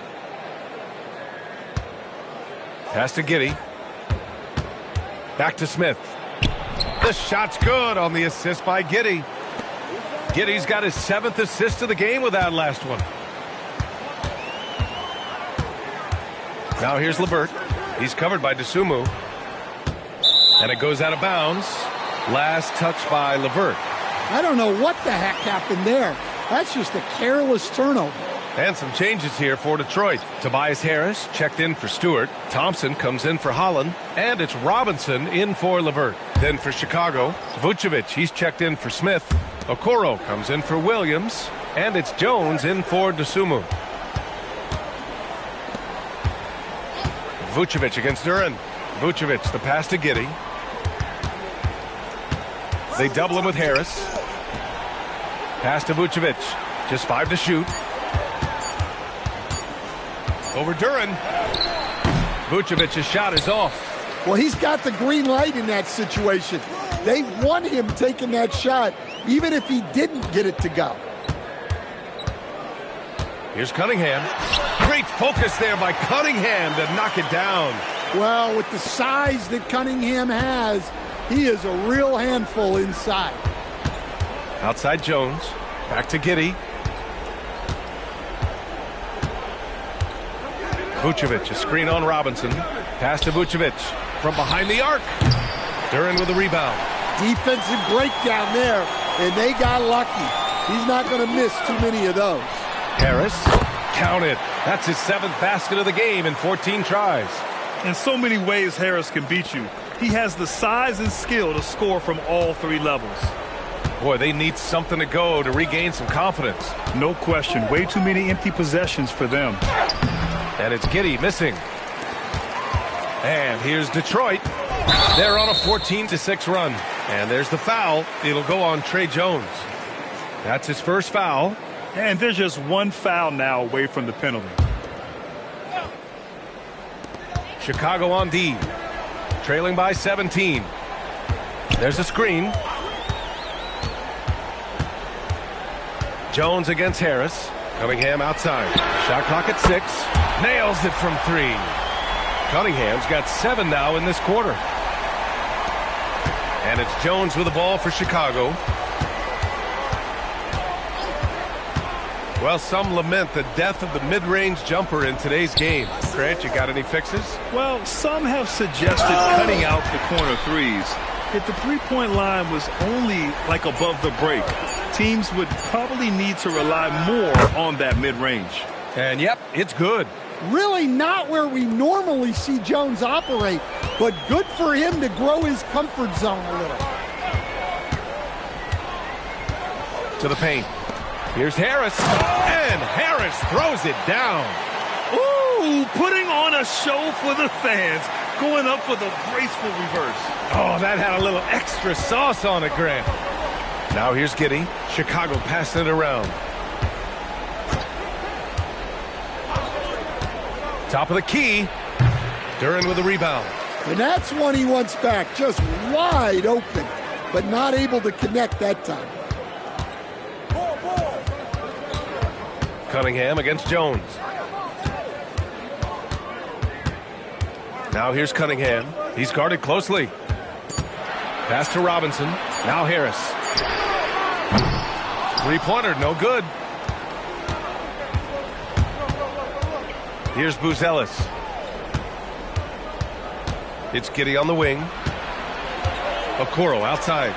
Pass to Giddey. Back to Smith. The shot's good on the assist by Giddey. Giddey's got his 7th assist of the game with that last one. Now here's LeVert. He's covered by DeSumo. And it goes out of bounds. Last touch by LeVert. I don't know what the heck happened there. That's just a careless turnover. And some changes here for Detroit. Tobias Harris checked in for Stewart. Thompson comes in for Holland. And it's Robinson in for Levert. Then for Chicago, Vucevic, he's checked in for Smith. Okoro comes in for Williams. And it's Jones in for Dosunmu. Vucevic against Duran. Vucevic, the pass to Giddey. They double him with Harris. Pass to Vucevic. Just 5 to shoot. Over Duran. Vucevic's shot is off. Well, he's got the green light in that situation. They want him taking that shot, even if he didn't get it to go. Here's Cunningham. Great focus there by Cunningham to knock it down. Well, with the size that Cunningham has, he is a real handful inside. Outside Jones. Back to Giddey. Vucevic, a screen on Robinson. Pass to Vucevic from behind the arc. Duran with a rebound. Defensive breakdown there, and they got lucky. He's not going to miss too many of those. Harris, counted. That's his 7th basket of the game in 14 tries. In so many ways, Harris can beat you. He has the size and skill to score from all 3 levels. Boy, they need something to go to regain some confidence. No question. Way too many empty possessions for them. And it's Giddey missing. And here's Detroit. They're on a 14-6 run. And there's the foul. It'll go on Trey Jones. That's his first foul. And there's just 1 foul now away from the penalty. Chicago on D. Trailing by 17. There's a screen. Jones against Harris. Cunningham outside. Shot clock at 6. Nails it from 3. Cunningham's got 7 now in this quarter. And it's Jones with the ball for Chicago. Well, some lament the death of the mid-range jumper in today's game. Grant, you got any fixes? Well, some have suggested cutting out the corner threes. If the three-point line was only like above the break, teams would probably need to rely more on that mid-range. And yep, it's good. Really not where we normally see Jones operate, but good for him to grow his comfort zone a little. To the paint. Here's Harris. And Harris throws it down. Ooh, putting on a show for the fans. Going up with a graceful reverse. Oh, that had a little extra sauce on it, Grant. Now here's Giddey. Chicago passing it around. Top of the key. Duran with a rebound. And that's one he wants back. Just wide open, but not able to connect that time. Cunningham against Jones. Now here's Cunningham. He's guarded closely. Pass to Robinson. Now Harris. 3-pointer, no good. Here's Buzelis. It's Giddey on the wing. Okoro outside.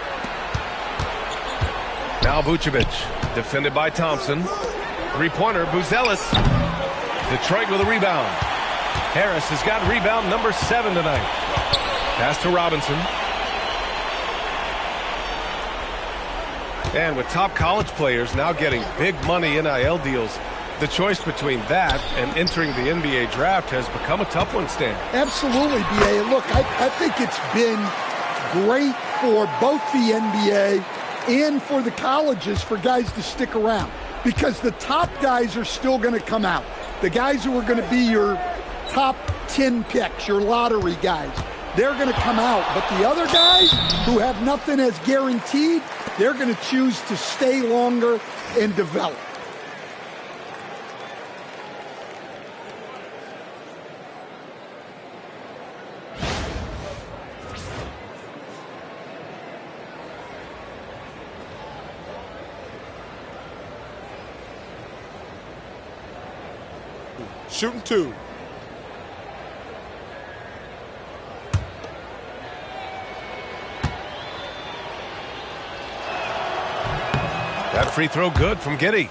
Now Vucevic. Defended by Thompson. 3-pointer, Buzelis. Detroit with a rebound. Harris has got rebound number 7 tonight. Pass to Robinson. And with top college players now getting big money NIL deals, the choice between that and entering the NBA draft has become a tough one, Stan. Absolutely, B.A. Look, I think it's been great for both the NBA and for the colleges for guys to stick around because the top guys are still going to come out. The guys who are going to be your top 10 picks, your lottery guys, they're going to come out. But the other guys who have nothing as guaranteed, they're going to choose to stay longer and develop. Shooting 2. That free throw good from Giddey.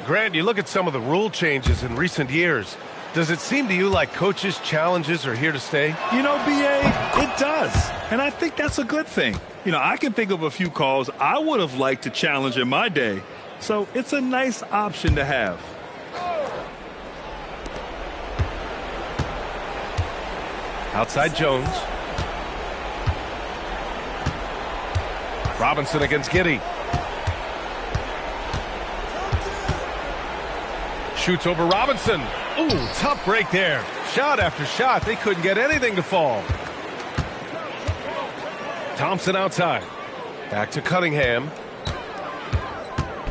Grant, you look at some of the rule changes in recent years. Does it seem to you like coaches' challenges are here to stay? You know, B.A., it does. And I think that's a good thing. You know, I can think of a few calls I would have liked to challenge in my day. So it's a nice option to have. Outside Jones. Robinson against Giddey. Shoots over Robinson. Ooh, tough break there. Shot after shot. They couldn't get anything to fall. Thompson outside. Back to Cunningham.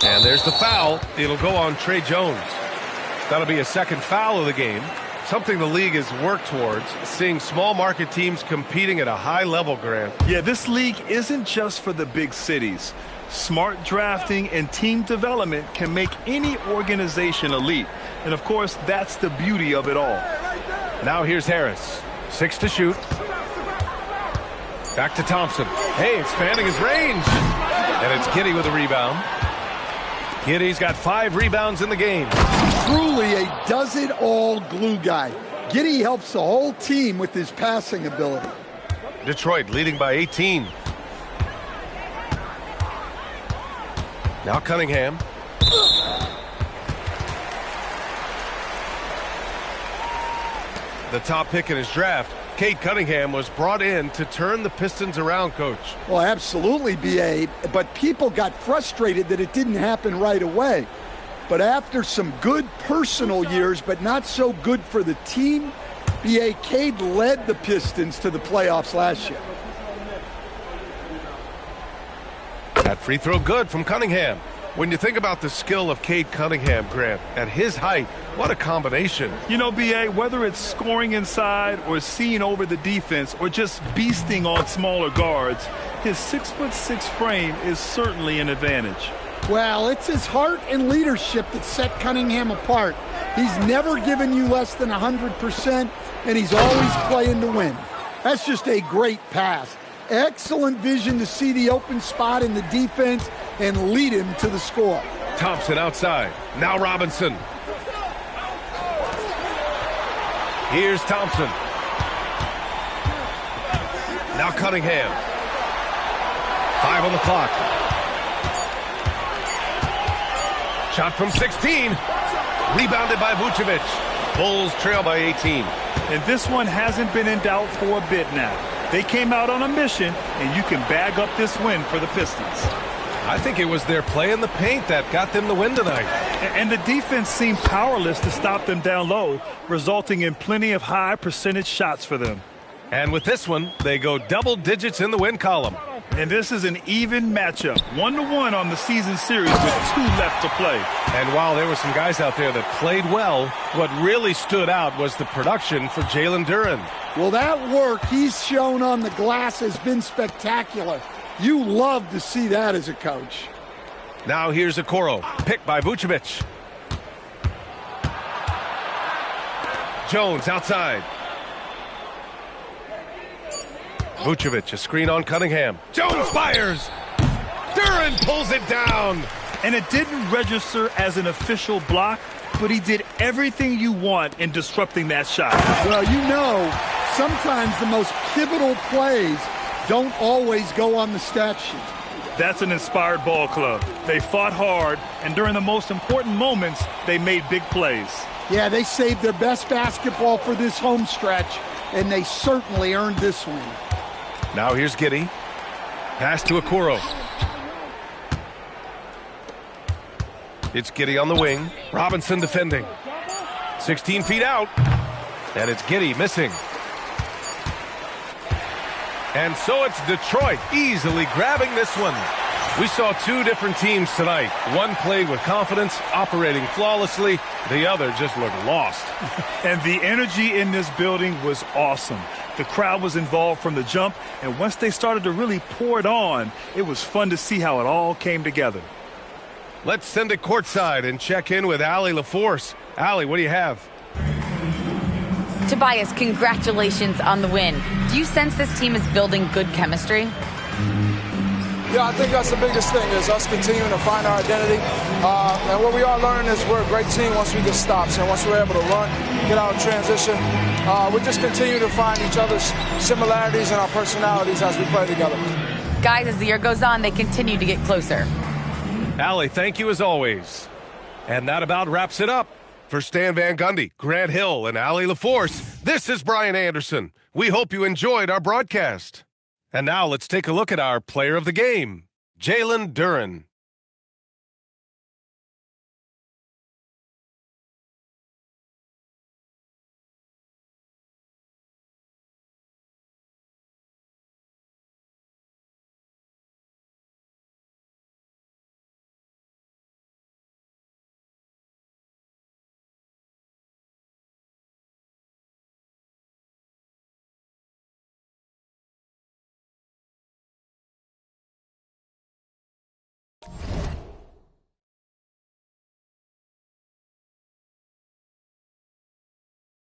And there's the foul. It'll go on Trey Jones. That'll be a second foul of the game. Something the league has worked towards, seeing small market teams competing at a high level, Grant. Yeah, this league isn't just for the big cities. Smart drafting and team development can make any organization elite. And, of course, that's the beauty of it all. Now here's Harris. 6 to shoot. Back to Thompson. Hey, expanding his range. And it's Giddey with a rebound. Giddey's got 5 rebounds in the game. Truly a does-it-all glue guy. Giddey helps the whole team with his passing ability. Detroit leading by 18. Now Cunningham. The top pick in his draft, Cade Cunningham, was brought in to turn the Pistons around, Coach. Well, absolutely, B.A., but people got frustrated that it didn't happen right away. But after some good personal years, but not so good for the team, B.A., Cade led the Pistons to the playoffs last year. That free throw good from Cunningham. When you think about the skill of Cade Cunningham, Grant, at his height, what a combination. You know, B.A., whether it's scoring inside or seeing over the defense or just beasting on smaller guards, his 6'6" frame is certainly an advantage. Well, it's his heart and leadership that set Cunningham apart. He's never given you less than 100%, and he's always playing to win. That's just a great pass. Excellent vision to see the open spot in the defense and lead him to the score. Thompson outside. Now Robinson. Here's Thompson. Now Cunningham. 5 on the clock. Shot from 16. Rebounded by Vucevic. Bulls trail by 18. And this one hasn't been in doubt for a bit now. They came out on a mission, and you can bag up this win for the Pistons. I think it was their play in the paint that got them the win tonight. And the defense seemed powerless to stop them down low, resulting in plenty of high percentage shots for them. And with this one, they go double digits in the win column. And this is an even matchup, 1-1 on the season series with 2 left to play. And while there were some guys out there that played well, what really stood out was the production for Jalen Duren. Well, that work he's shown on the glass has been spectacular. You love to see that as a coach. Now here's Okoro, picked by Vucevic. Jones outside. Vucevic, a screen on Cunningham. Jones fires. Duren pulls it down. And it didn't register as an official block, but he did everything you want in disrupting that shot. Well, you know, sometimes the most pivotal plays don't always go on the stat sheet. That's an inspired ball club. They fought hard, and during the most important moments, they made big plays. Yeah, they saved their best basketball for this home stretch, and they certainly earned this win. Now here's Giddey. Pass to Okoro. It's Giddey on the wing. Robinson defending. 16 feet out. And it's Giddey missing. And so it's Detroit easily grabbing this one. We saw 2 different teams tonight. One played with confidence, operating flawlessly. The other just looked lost. And the energy in this building was awesome. The crowd was involved from the jump, and once they started to really pour it on, it was fun to see how it all came together. Let's send it courtside and check in with Allie LaForce. Allie, what do you have? Tobias, congratulations on the win. Do you sense this team is building good chemistry? Yeah, I think that's the biggest thing is us continuing to find our identity. And what we are learning is we're a great team once we get stops. And once we're able to run, get out of transition, we just continue to find each other's similarities and our personalities as we play together. Guys, as the year goes on, they continue to get closer. Allie, thank you as always. And that about wraps it up. For Stan Van Gundy, Grant Hill, and Allie LaForce, this is Brian Anderson. We hope you enjoyed our broadcast. And now let's take a look at our player of the game, Jalen Duren.